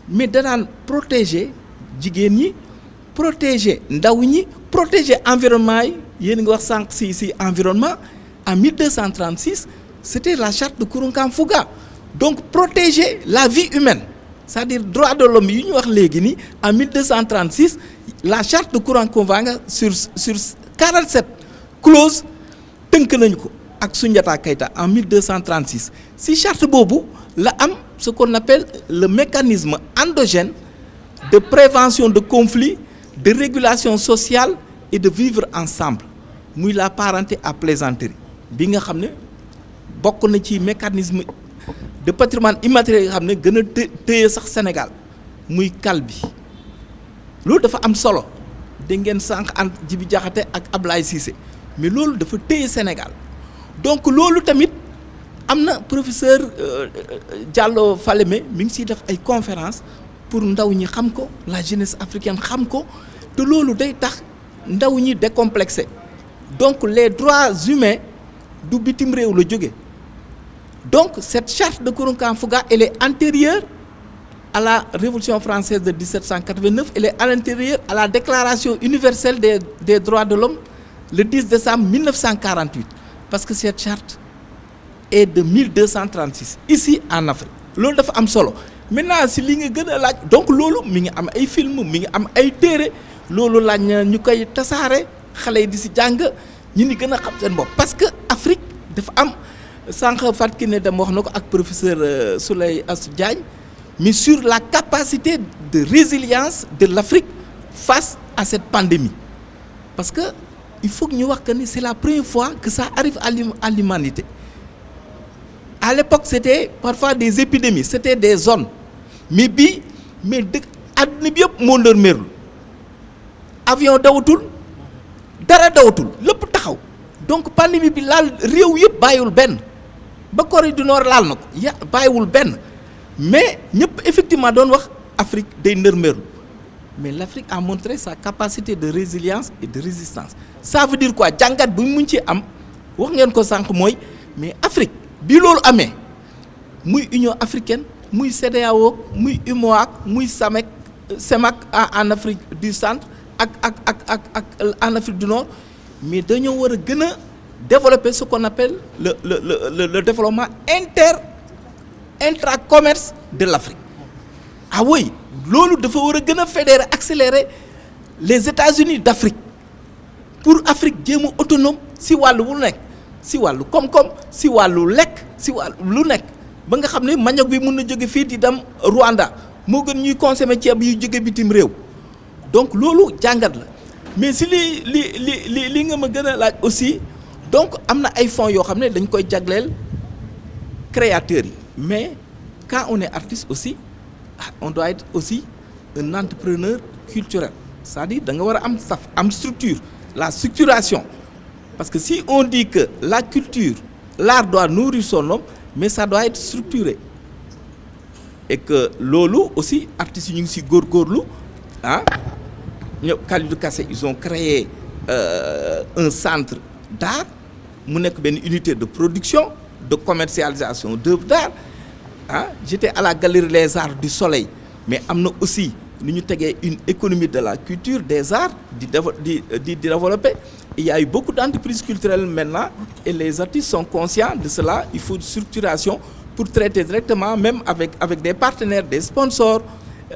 mais danaan protéger jigéen ñi protéger ndaw ñi protéger environnement yi yéen nga wax sànq si environnement en 1236 c'était la charte de Kouroukanfouga donc protéger la vie humaine c'est-à-dire droit de l'homme yi ñu wax léegi nii en 1236 la charte de Kouroukanfouga sur 47 clauses tënk nañu ko ak Soundiata Keita en 1236 si charte boobu la am ce qu'on appelle le mécanisme endogène de prévention de conflits de régulation sociale et de vivre ensemble muy la parenté à plaisanterie bi nga xam ne bokk na ci mécanisme de patrimoine immatériel yi nga xam ne gën a téye sax Sénégal muy kal bi loolu dafa am solo dégg ngeen sànq Djibi Diakhaté ak Ablaye Cissé mais loolu dafa téye Sénégal donc loolu tamit am na professeur Diallo Falémé mi ngi siy def ay conférences pour ndaw ñi xam ko la jeunesse africaine xam ko te loolu day tax ndaw ñi décomplexé donc les droits humains du bitim réew la jóge donc cette charte de Kouroukanfouga elle est antérieure à la révolution française de 1789 elle est à l'intérieur à la déclaration universelle des droits de l'homme le 10 décembre 1948 parce que cette charte est de 1236 ici en Afrique loolu dafa am solo maintenant si li nga gën a laaj donc loolu mi ngi am ay film mi ngi am ay téere loolu laaj na ñu koy tasaare xale yi di si jàng ñi ni gën a xam seen bopp parce que Afrique dafa am sànq Fatou Kiné Deme wax na ko ak professeur Souleye Assou Diagne mais sur la capacité de résilience de l'Afrique face à cette pandémie parce que il faut que ñu wax que ni c'est la première fois que ça arrive à l'humanité à l'époque c'était parfois des épidémies c'était des zones mais dëkk àdduna bi yëpp moo ndërmeerlu avion dawatul dara dawatul lépp taxaw donc pandémie bi laal réew yëpp bàyyiwul benn ba Corée du Nord laal na ko bàyyiwul benn mais ñëpp effectivement doon wax Afrique day ndërmeerlu mais l'Afrique a montré sa capacité de résilience et de résistance ça veut dire quoi jàngat bu mu ci am wax ngeen ko sànq mooy mais Afrique bi loolu amee muy Union africaine muy CEDEAO muy UMOA muy CEMAC en Afrique du centre ak en Afrique du Nord mais dañoo war a gën a développer ce qu'on appelle le développement intra-commerce de l'Afrique ah oui loolu dafa war a gën a fédérer accélérer les États-Unis d'Afrique pour Afrique jéem a autonome si wàllu wu nekk si wàllu koom-koom si wàllu lekk si wàllu lu nekk ba nga xam ne manioc bi mun na jóge fii di dem Rwanda moo gën ñuy consommer ceeb yu jóge bitim réew donc loolu jàngat la mais si li nga ma gën a laaj aussi donc am na ay fonds yoo xam ne dañ koy jagleel créateurs yi mais quand on est artiste aussi on doit être aussi un entrepreneur culturel c'est-à-dire da nga war a am saf am structure la structuration parce que si on dit que la culture l'art doit nourrir son homme mais ça doit être structuré et que loolu aussi artistes yi ñu ngi si góorgóorlu ñoom Kalidou Kassé ils ont créé un centre d'art mu nekk benn unité de production de commercialisation d'œuvres d'art ah j'étais à la galerie Les Arts du Soleil mais am na aussi ni ñu tegee une économie de la culture des arts di développer. Il y a eu beaucoup d'entreprises culturelles maintenant et les artistes sont conscients de cela. Il faut une structuration pour traiter directement, même avec des partenaires, des sponsors,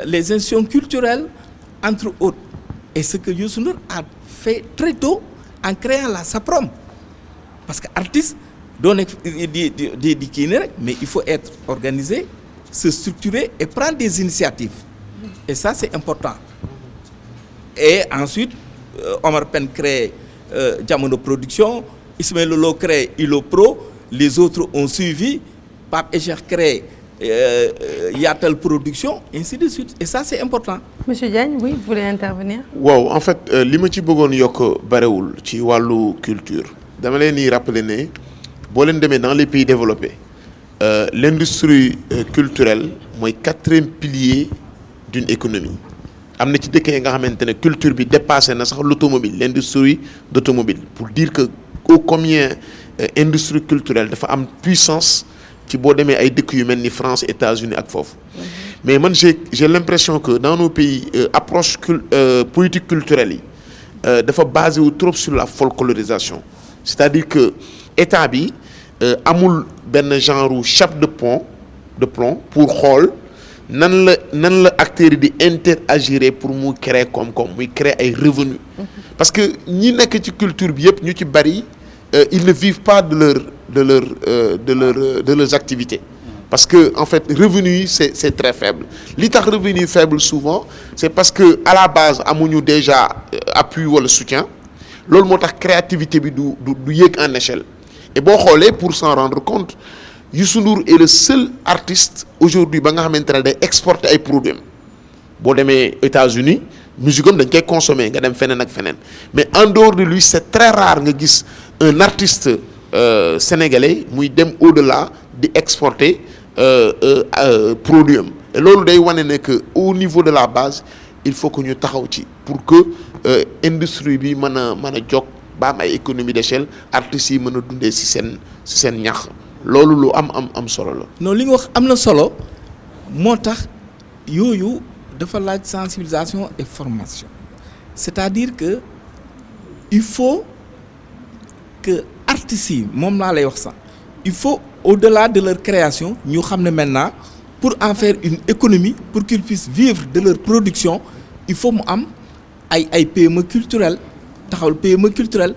les institutions culturelles, entre autres. Et ce que Youssou Ndour a fait très tôt en créant la SAPROM. Parce que artiste, mais il faut être organisé, se structurer et prendre des initiatives. Et ça, c'est important. Et ensuite, Omar Pène crée Jamono Production, Ismaël Lô crée Ilo Pro, les autres ont suivi, Pape Echeikh crée Yatal Production, ainsi de suite. Et ça, c'est important. Monsieur Diagne, oui, vous voulez intervenir? Waaw, en fait, li ma ci bëggoon yokk barewul ci wàllu culture. Dama leen di rappeler ne boo leen demee dans les pays développés, l'industrie culturelle mooy 4e pilier d'une économie. Am na ci dëkk yi nga xamante ne culture bi dépassé na sax l'automobile, l'industrie d'automobile, pour dire que ô combien industrie culturelle dafa am puissance ci boo demee ay dëkk yu mel ni France, États-Unis ak foofu. Mais man j'ai l'impression que dans nos pays approche politique culturelle yi dafa basé wu trop sur la folklorisation. C'est-à-dire que état bi amul benn genre chape de plomb pour xool nan la acteurs yi di interagir pour mu créer koom-koom muy créer ay revenus. Parce que ñi nekk ci culture bi yëpp ñu ci bari ils ne vivent pas de leurs activités. Parce que en fait revenus yi c'est très faible. Li tax revenus faible souvent c'est parce que à la base amuñu déjà appui wala soutien. Loolu moo tax créativité bi du yéeg en échelle. Et boo xoolee pour s'en rendre compte, Youssou Ndour est le seul artiste aujourd'hui ba nga xamante ne day exporter ay produits. Boo demee États-Unis musique am dañ koy consommer nga dem feneen ak feneen, mais en dehors de lui c'est très rare nga gis un artiste sénégalais muy dem au-delà di exporter produit am. Et loolu day wane ne que au niveau de la base il faut que ñu taxaw ci pour que industrie bi mën a jóg ba am ay économie d'échelle, artistes yi mën a dundee ci seen ñax. Loolu lu am solo la. non li nga wax am na solo moo tax yooyu dafa laaj sensibilisation et formation. C'est-à-dire que il faut que artistes yi moom laa lay wax sax il faut au-delà de leur création ñu xam ne maintenant pour en faire une économie, pour qu'ils puissent vivre de leur production, il faut mu am ay PME culturelles taxaw PME culturelles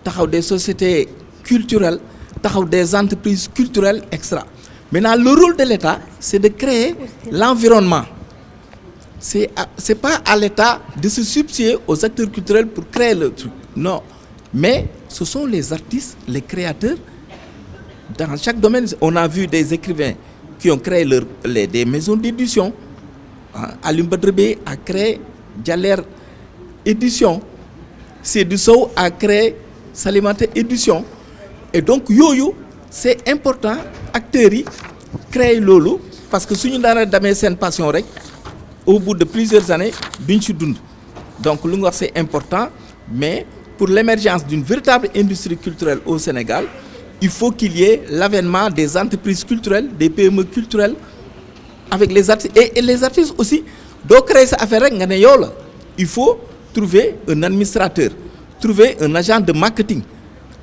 taxaw des sociétés culturelles taxaw des entreprises culturelles extra. Maintenant le rôle de l'État c'est de créer l'environnement. C'est pas à l'État de se substituer aux acteurs culturels pour créer le truc. Non, mais ce sont les artistes, les créateurs. Dans chaque domaine, on a vu des écrivains qui ont créé des maisons d'édition. Alioune Badara Bèye a créé Jaller Édition. Seydou Sow a créé Salimata Édition. Et donc yooyu c'est important acteurs yi créer loolu parce que suñu dara damee seen passion rek au bout de plusieurs années duñ ci dund. Donc lu nga wax c'est important, mais pour l'émergence d'une véritable industrie culturelle au Sénégal, il faut qu'il y ait l'avènement des entreprises culturelles, des PME culturelles avec les artistes et les artistes aussi doo créer sa affaire rek nga ne yow la. Il faut trouver un administrateur, trouver un agent de marketing,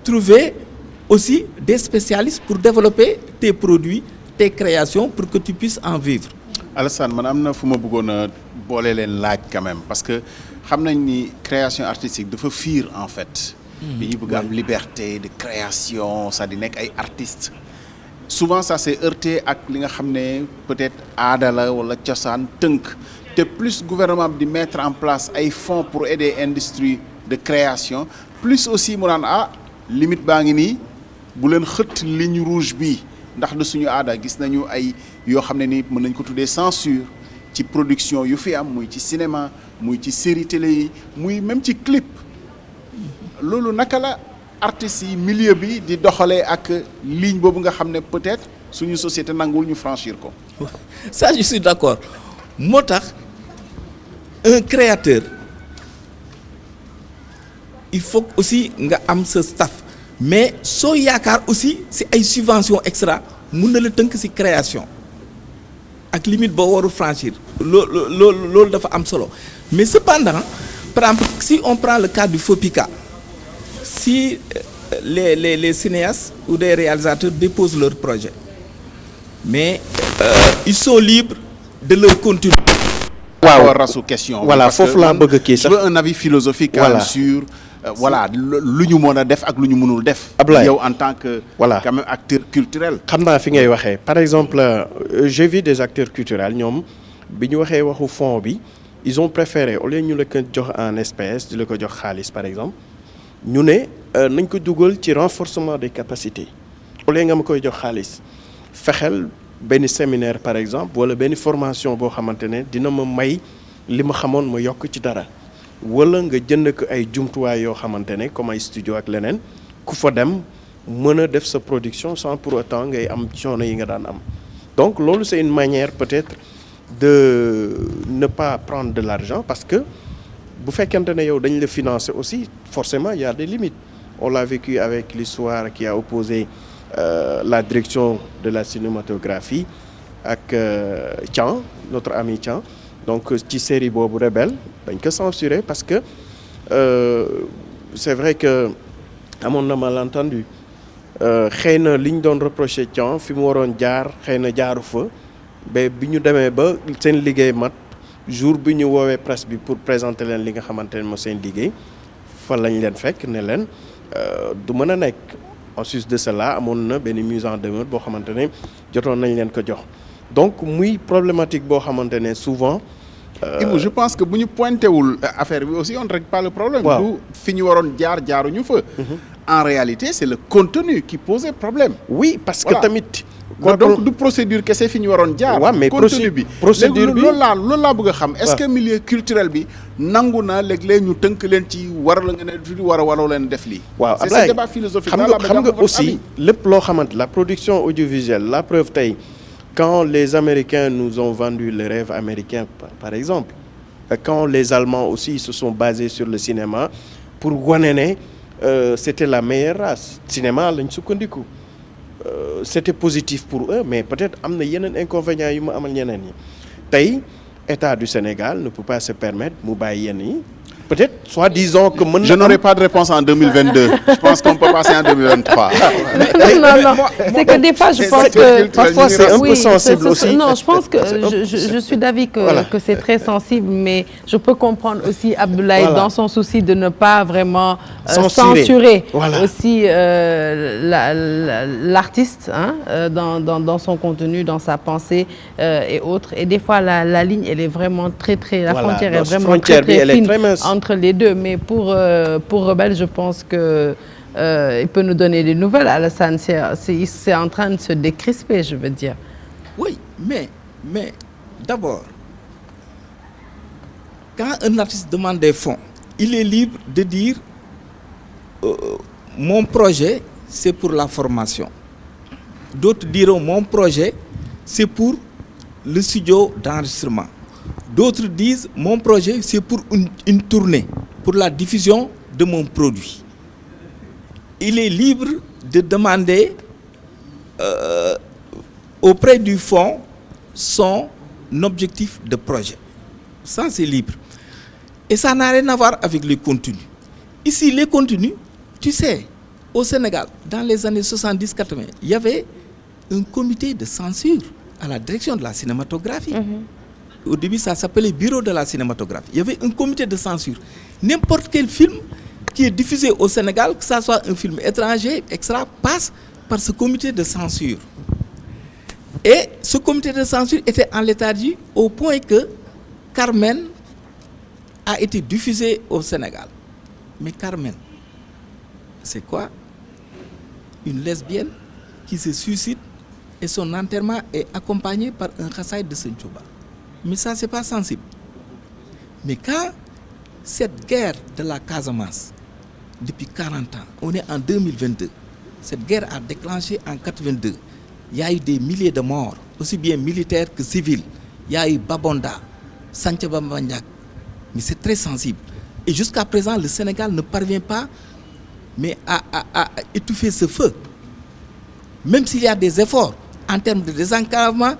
trouver aussi des spécialistes pour développer tes produits, tes créations pour que tu puisses en vivre. Alassane, man am na fu ma bëggoon a boole leen laaj quand même parce que xam nañ ni création artistique dafa fiir en fait. dañuy bëgg am liberté de création, ça di nekk ay artistes. Souvent ça s'est heurté ak li nga xam ne peut-être aada la wala cosaan tënk te plus gouvernement bi di mettre en place ay fonds pour aider industrie de création, plus aussi mu naan limite baa ngi nii bu leen xët ligne rouge bi ndax de suñu aada gis nañu ay yoo xam ne ni mën nañ ko tuddee censure ci production yu fi am muy ci cinéma muy ci série télé yi muy même ci clip. Loolu naka la artistes yi milieu bi di doxalee ak ligne boobu nga xam ne peut-être suñu société nangul ñu franchir ko. Ça je suis d'accord moo tax un créateur il faut aussi nga am sa staff mais soo yaakaar aussi si ay subventions extra mun na la tënk si création ak limite boo waru franchir loolu dafa am solo mais cependant par exemple si on prend le cas du FOPICA si les cinéastes ou des réalisateurs déposent leur projet mais ils sont libres de leur contenu. waaw rasu question. voilà foofu laa bëgg kii sax je veux un avis philosophique. voilà sur voilà lu ñu mën a def ak lu ñu mënul def. Ablaye yow en tant que. voilà quand même acteur culturel. xam naa fi ngay waxee par exemple j'ai vu des acteurs culturels ñoom bi ñu waxee waxu fond bi ils ont préféré au lieu ñu la ko jox en espèces di la ko jox xaalis par exemple ñu ne nañ ko dugal ci renforcement des capacités au lieu nga ma koy jox xaalis fexeel benn séminaire par exemple wala benn formation boo xamante ne dina ma may li ma xamoon ma yokk ci dara wala nga jënd ko ay jumtuwaay yoo xamante ne comme ay studio ak leneen ku fa dem mën a def sa production sans pour autant ngay am coono yi nga daan am donc loolu c'est une manière peut-être de ne pas prendre de l'argent parce que bu fekkente ne yow dañ la financer aussi forcément il y a des limites on l'a vécu avec l'histoire qui a opposé la direction de la cinématographie ak Thian notre ami Thian donc ci série boobu Rebelle dañ ko censuré parce que c'est vrai que amoon na malentendu xëy na li ñu doon reproché Thian fi mu waroon jaar xëy na jaaru fa ba bi ñu demee ba seen liggéey mat jour bi ñu woowee presse bi pour présenter leen li nga xamante ne moo seen liggéey fa lañ leen fekk ne leen du mën a nekk en sus de cela amoon na benn mise en demeure boo xamante ne jotoon nañ leen ko jox donc muy problématique boo xamante ne souvent. Ibou je pense que bu ñu pointé wul affaire bi aussi on ne règle pas le problème. waaw du fi ñu waroon jaaruñu fa. En réalité c'est le contenu qui posait problème. oui parce que tamit. donc du procédure kese fi ñu waroon jaar. waaw mais contenu bi procédure bi loolu laa bëgg a xam. est-ce que milieu culturel bi nangu na léeg-léeg ñu tënk leen ci war la nga ne fi war a waroo leen def lii. waaw c'est ce débat philosophique xam nga aussi lépp loo xamante la production audiovisuelle la preuve tey quand les Américains nous ont vendu le rêve américain par exemple quand les Allemands aussi se sont basés sur le cinéma pour wane ne c'était la meilleure race cinéma lañ sukkandiku. C'était positif pour eux mais peut-être am na yeneen inconvénients yu mu amal ñeneen ñi tey État du Sénégal ne peut pas se permettre mu bàyyi yenn yi peut-être soi-disant que mën na. je n'aurai pas de réponse en 2022 je pense qu'on peut passer en 2023. non c'est que des fois je pense que parfois c'est un peu sensible aussi. non je pense que je suis d'avis que c'est très sensible mais je peux comprendre aussi Abdoulaye dans son souci de ne pas vraiment censurer aussi l'artiste dans son contenu dans sa pensée et autres et des fois la ligne elle est vraiment très la frontière est vraiment très fine entre les deux mais pour Rebelle je pense que il peut nous donner des nouvelles Alassane c'est en train de se décrisper je veux dire. oui mais d'abord quand un artiste demande des fonds il est libre de dire mon projet c'est pour la formation d'autres diront mon projet c'est pour le studio d'enregistrement. D'autres disent mon projet c'est pour une tournée pour la diffusion de mon produit. Il est libre de demander auprès du fonds son objectif de projet. Ça c'est libre. Et ça n'a rien à voir avec les contenus. Ici les contenus, tu sais, au Sénégal, dans les années 70-80, il y avait un comité de censure à la direction de la cinématographie. Au début, ça s'appelait Bureau de la cinématographie. Il y avait un comité de censure. N'importe quel film qui est diffusé au Sénégal, que ça soit un film étranger, extra, passe par ce comité de censure. Et ce comité de censure était en léthargie au point que Carmen a été diffusé au Sénégal. Mais Carmen, c'est quoi? Une lesbienne qui se suicide et son enterrement est accompagné par un khassaïd de Sëñ Touba. Mais ça, c'est pas sensible. Mais quand cette guerre de la Casamance, depuis 40 ans, on est en 2022, cette guerre a déclenché en 82. Il y a eu des milliers de morts, aussi bien militaires que civils. Il y a eu Babonda, Santhiaba Mandiack. Mais c'est très sensible. Et jusqu'à présent, le Sénégal ne parvient pas mais à étouffer ce feu. Même s'il y a des efforts en termes de désenclavement,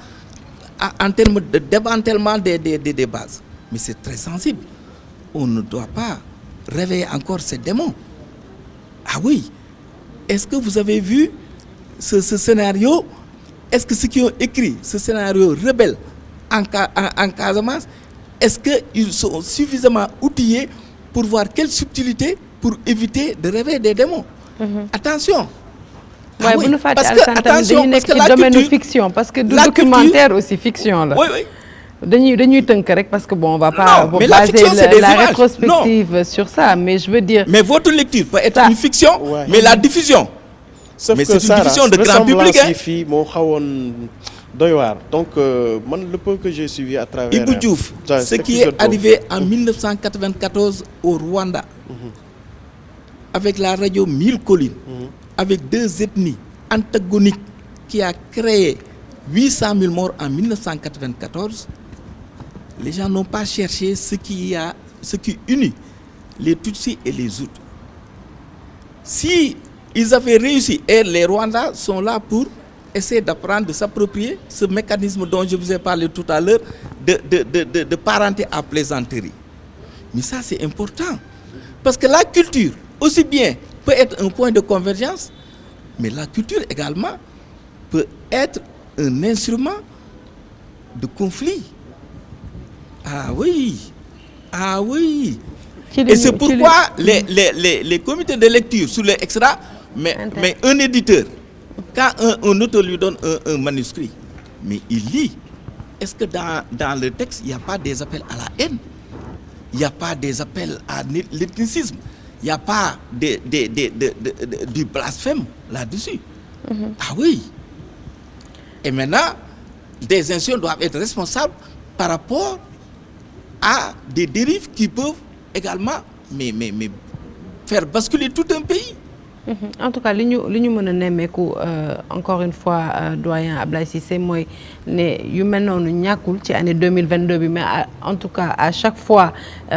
en termes de démantèlement des bases. Mais c'est très sensible. On ne doit pas réveiller encore ces démons. Ah oui, est-ce que vous avez vu ce scénario? Est-ce que ceux qui ont écrit ce scénario rebelle en Casamance, est-ce qu'ils sont suffisamment outillés pour voir quelle subtilité pour éviter de réveiller des démons? Attention. waaye bu ñu fàtte Alassane tamit dañu nekk ci domaine fiction parce que du documentaire aussi fiction la. Oui. dañuy tënk rek parce que bon on va pas baser la rétrospective sur ça, mais je veux dire. Mais votre lecture peut être une fiction, mais la diffusion. Sauf mais que c'est une diffusion de grand public. Yi fii moo xawoon doy waar. Donc man le peu que j'ai suivi à travers. Ibou Diouf, ce qui est arrivé en 1994 au Rwanda. Avec la radio 1000 collines. Avec 2 ethnies antagoniques qui a créé 800 000 morts en 1994, les gens n'ont pas cherché ce qui unit les Tutsis et les Hutus. Si ils avaient réussi, et les Rwandais sont là pour essayer d'apprendre, de s'approprier ce mécanisme dont je vous ai parlé tout à l'heure, de parenté à plaisanterie. Mais ça, c'est important. Parce que la culture, aussi bien, peut être un point de convergence, mais la culture également peut être un instrument de conflit. Ah oui. Et c'est pourquoi les comités de lecture sur les extras, mais un éditeur, quand un auteur lui donne un manuscrit, mais il lit, est-ce que dans le texte, il n'y a pas des appels à la haine? Il n'y a pas des appels à l'ethnicisme? Il n'y a pas du blasphème là-dessus. Ah oui. Et maintenant, des institutions doivent être responsables par rapport à des dérives qui peuvent également mais faire basculer tout un pays. En tout cas li ñu mën a nemmeeku encore une fois doyen Ablaye Cissé mooy ne yu mel noonu ñàkkul ci année 2022 bi, mais en tout cas à chaque fois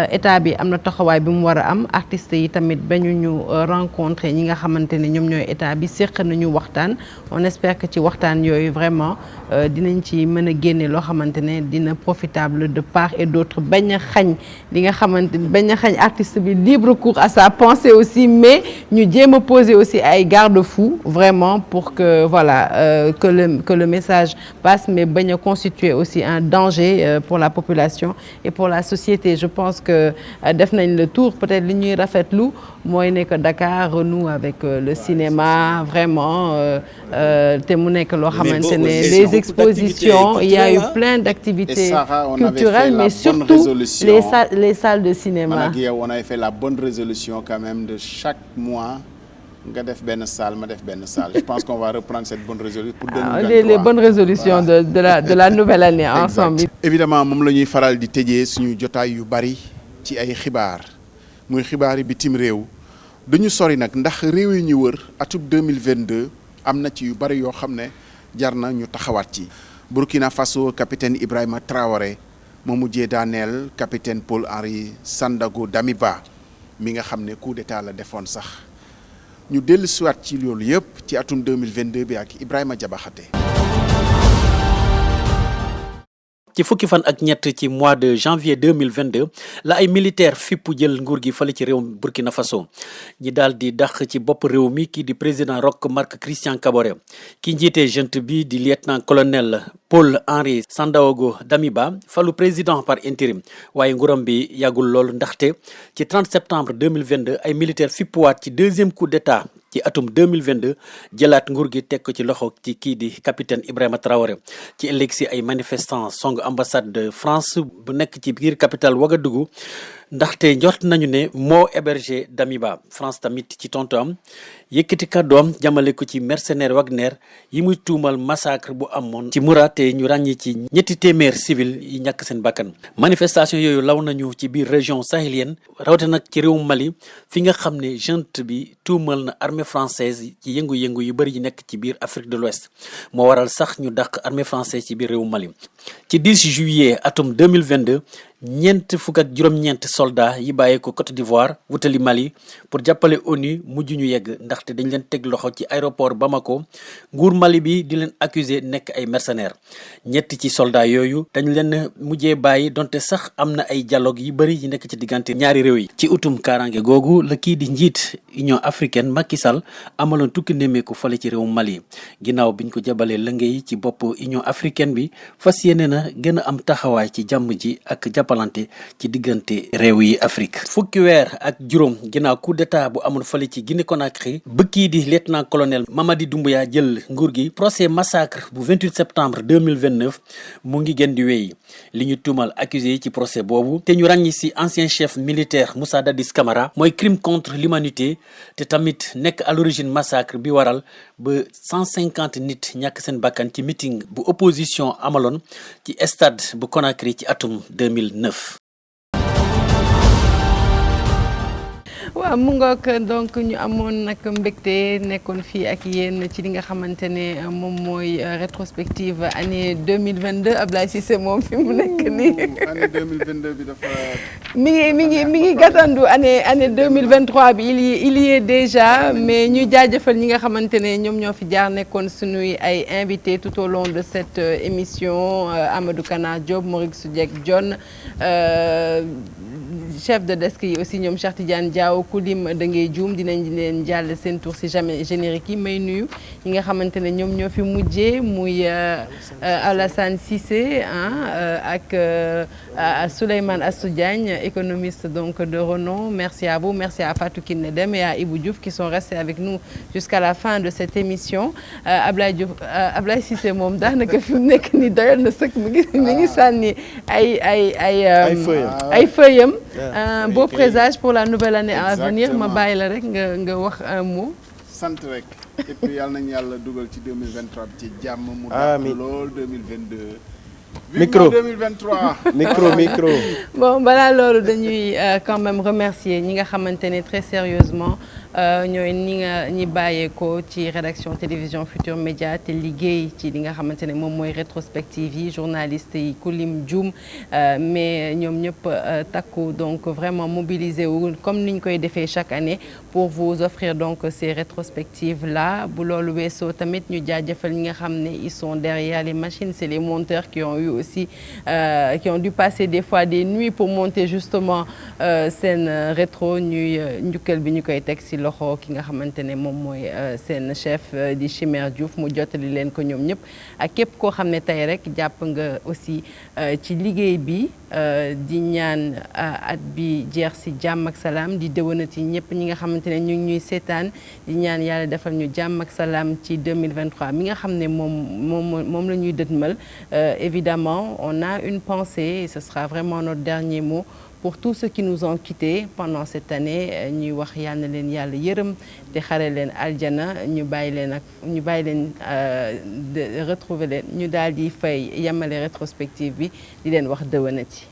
état bi am na taxawaay bi mu war a am, artistes yi tamit bañu ñu rencontrer ñi nga xamante ne ñoom ñooy état bi, séq nañu waxtaan. On espère que ci waxtaan yooyu vraiment dinañ ci mën a génne loo xamante ne dina profitable de part et d'autre, bañ a xañ li nga xamante bañ a xañ artiste bi libre cours à sa pensée aussi, mais ñu jéem a poser aussi ay garde-fous vraiment pour que voilà que le message passe, mais bañ a constituer aussi un danger pour la population et pour la société. Je pense que def nañ le tour. Peut-être li ñuy rafetlu mooy ne que Dakar renoue avec le cinéma vraiment te mu nekk loo xamante ne les expositions, il y a eu plein d'activités culturelles, mais surtout les salles de cinéma. On avait fait la bonne résolution quand même de chaque mois nga def benn salle ma def benn salle. Je pense qu'on va reprendre cette bonne résolution pour 2023. Les bonnes résolutions de la nouvelle année ensemble. Évidemment moom la ñuy faral di tëjee suñu jotaay yu bari ci ay xibaar muy xibaar yi bitim réew. Dañu sori nag ndax réew yi ñu wër atub 2022 am na ci yu bari yoo xam ne jar na ñu taxawaat ci. Burkina Faso capitaine Ibrahima Traoré moo mujjee daaneel capitaine Paul-Henri Sandaogo Damiba mi nga xam ne coup d'état la defoon sax. ñu dellu siwaat ci loolu yëpp ci atum 2022 bi ak Ibrahima Jabaxate. ci fukki fan ak ñett ci mois de janvier 2022 la ay militaire fippu jël nguur gi fale ci réew Burkina Faso ñi daal di dàq ci bopp réew mi kii di président Roch Marc Christian Kaboré ki njiitee junte bi di lieutenant colonel Paul-Henri Sandaogo Damiba falu président par intérim waaye nguuram bi yàggul lool ndaxte ci 30 septembre 2022 ay militaire fippuwaat ci deuxième coup d'état ci atum 2022 jëlaat nguur gi teg ko ci loxo ci kii di capitaine Ibrahima Traoré ci ëllëg si ay manifestants song ambassade de France bu nekk ci biir capitale Ouagadougou ndaxte njort nañu ne moo hébergé Damiba. France tamit ci tontu am yëkkati kàddoom jamale ko ci mercenaire Wagner yi muy tuumal massacre bu amoon ci Moura te ñu ràññi ci ñetti téeméer civil yi ñàkk seen bakkan. manifestation yooyu law nañu ci biir région sahélienne rawate nag ci réewum Mali fi nga xam ne junte bi tuumal na armée française ci yëngu-yëngu yu bëri yi nekk ci biir Afrique de l'Ouest moo waral sax ñu dàq armée française ci biir réewum Mali. ci 10 juillet atum 2022 juróom-ñeent soldats yi bàyyee ko Côte d'Ivoire wutali Mali pour jàppale ONU mujj ñu yegg ndaxte dañ leen teg loxo ci aéroport Bamako nguur Mali bi di leen accuser nekk ay mercenaires ñett ci soldats yooyu dañ leen mujjee bàyyi donte sax am na ay dialogue yu bëri yi nekk ci diggante ñaari réew yi. ci utum kaaraange googu la kii di njiit Union africaine Macky Sall amaloon tukki nemmeeku fale ci réewum Mali ginnaaw biñ ko jabalee lëngéey ci bopp Union africaine bi fas yéene na gën a am taxawaay ci jàmm ji ak jàppalante ci diggante réew yi Afrique. fukki weer ak juróom ginnaaw coup d'état bu amul fale ci Guinée Conakry bëkkii di lieutenant colonel Mamadi Doumbouya jël nguur gi procès massacre bu 28 septembre 2029 mu ngi gën di wéy li ñu tuumal accusé yi ci procès boobu te ñu ràññi ci ancien chef militaire Moussa Dadis Camara mooy crime contre l'humanité te tamit nekk à l'origine massacre bi waral ba 150 nit ñàkk seen bakkan ci meeting bu opposition amaloon ci stade bu Conakry ci atum 2009. waaw mu ngoog donc ñu amoon nag mbégte nekkoon fii ak yéen ci li nga xamante ne moom mooy rétrospective année 2022 Ablaye Cissé moom fi mu nekk nii. année 2022 bi dafa. mi ngi gàttandu année 2023 bi il y est déjà mais ñu jaajëfal ñi nga xamante ne ñoom ñoo fi jaar nekkoon suñuy ay invités tout au long de cette émission Amadou Kana Diop Morick Soudieck John chef de desk yi aussi ñoom Cheikh Tidiane Diaw Koulim da ngay juum dinañ leen jàll seen tour si jamais générique yi may nuyu ñi nga xamante ne ñoom ñoo fi mujjee muy Alassane Cissé ak Souleymane Astou Diagne économiste donc de renom. Merci à vous, merci à Fatou Kiné Deme et à Ibou Diouf qui sont restés avec nous jusqu'à la fin de cette émission. Ablaye Cissé moom daanaka fi mu nekk ni doyal na sëkk mi ngi sànni ay feuillam. Un beau présage pour la nouvelle année à venir. Ma bàyyi la rek nga wax un mot. sant rek et puis yàlla nañu yàlla dugal ci 2023 bi ci jàmm. mu dàq lool 2022. micro 2023 micro. Bon balaa loolu dañuy quand même remercier ñi nga xamante ne très sérieusement ñooy ñi bàyyeekoo ci rédaction télévision Futur Média te liggéey ci li nga xamante ne moom mooy rétrospective yi journalistes yi Koulim Dioum mais ñoom ñëpp takku donc vraiment mobilisé wu comme niñ koy defee chaque année pour vous offrir donc ces rétrospectives là bu loolu weesoo tamit ñu jaajëfal ñi nga xam ne ils sont derrière les machines c'est les monteurs qui ont eu aussi qui ont dû passer des fois des nuits pour monter justement seen rétro ñuy njukkal bi ñu koy teg ci loxo ki nga xamante ne moom mooy seen chef di Chimère Diouf mu jottali leen ko ñoom ñëpp ak képp koo xam ne tey rek jàpp nga aussi ci liggéey bi di ñaan at bi jeex ci jàmm ak salaam di déwénati ñëpp ñi nga xamante ne ñu ngi ñuy seetaan di ñaan yàlla defal ñu jàmm ak salaam ci 2023 mi nga xam ne moom la ñuy dëtmal évidemment on a une pensée et ce sera vraiment notre dernier mot pour tous ceux qui nous ont quittés pendant cette année ñuy wax yal na leen yàlla yërëm te xare leen aljana ñu bàyyi leen retrouver leen ñu daal di fay yemale rétrospective bi di leen wax dëwënati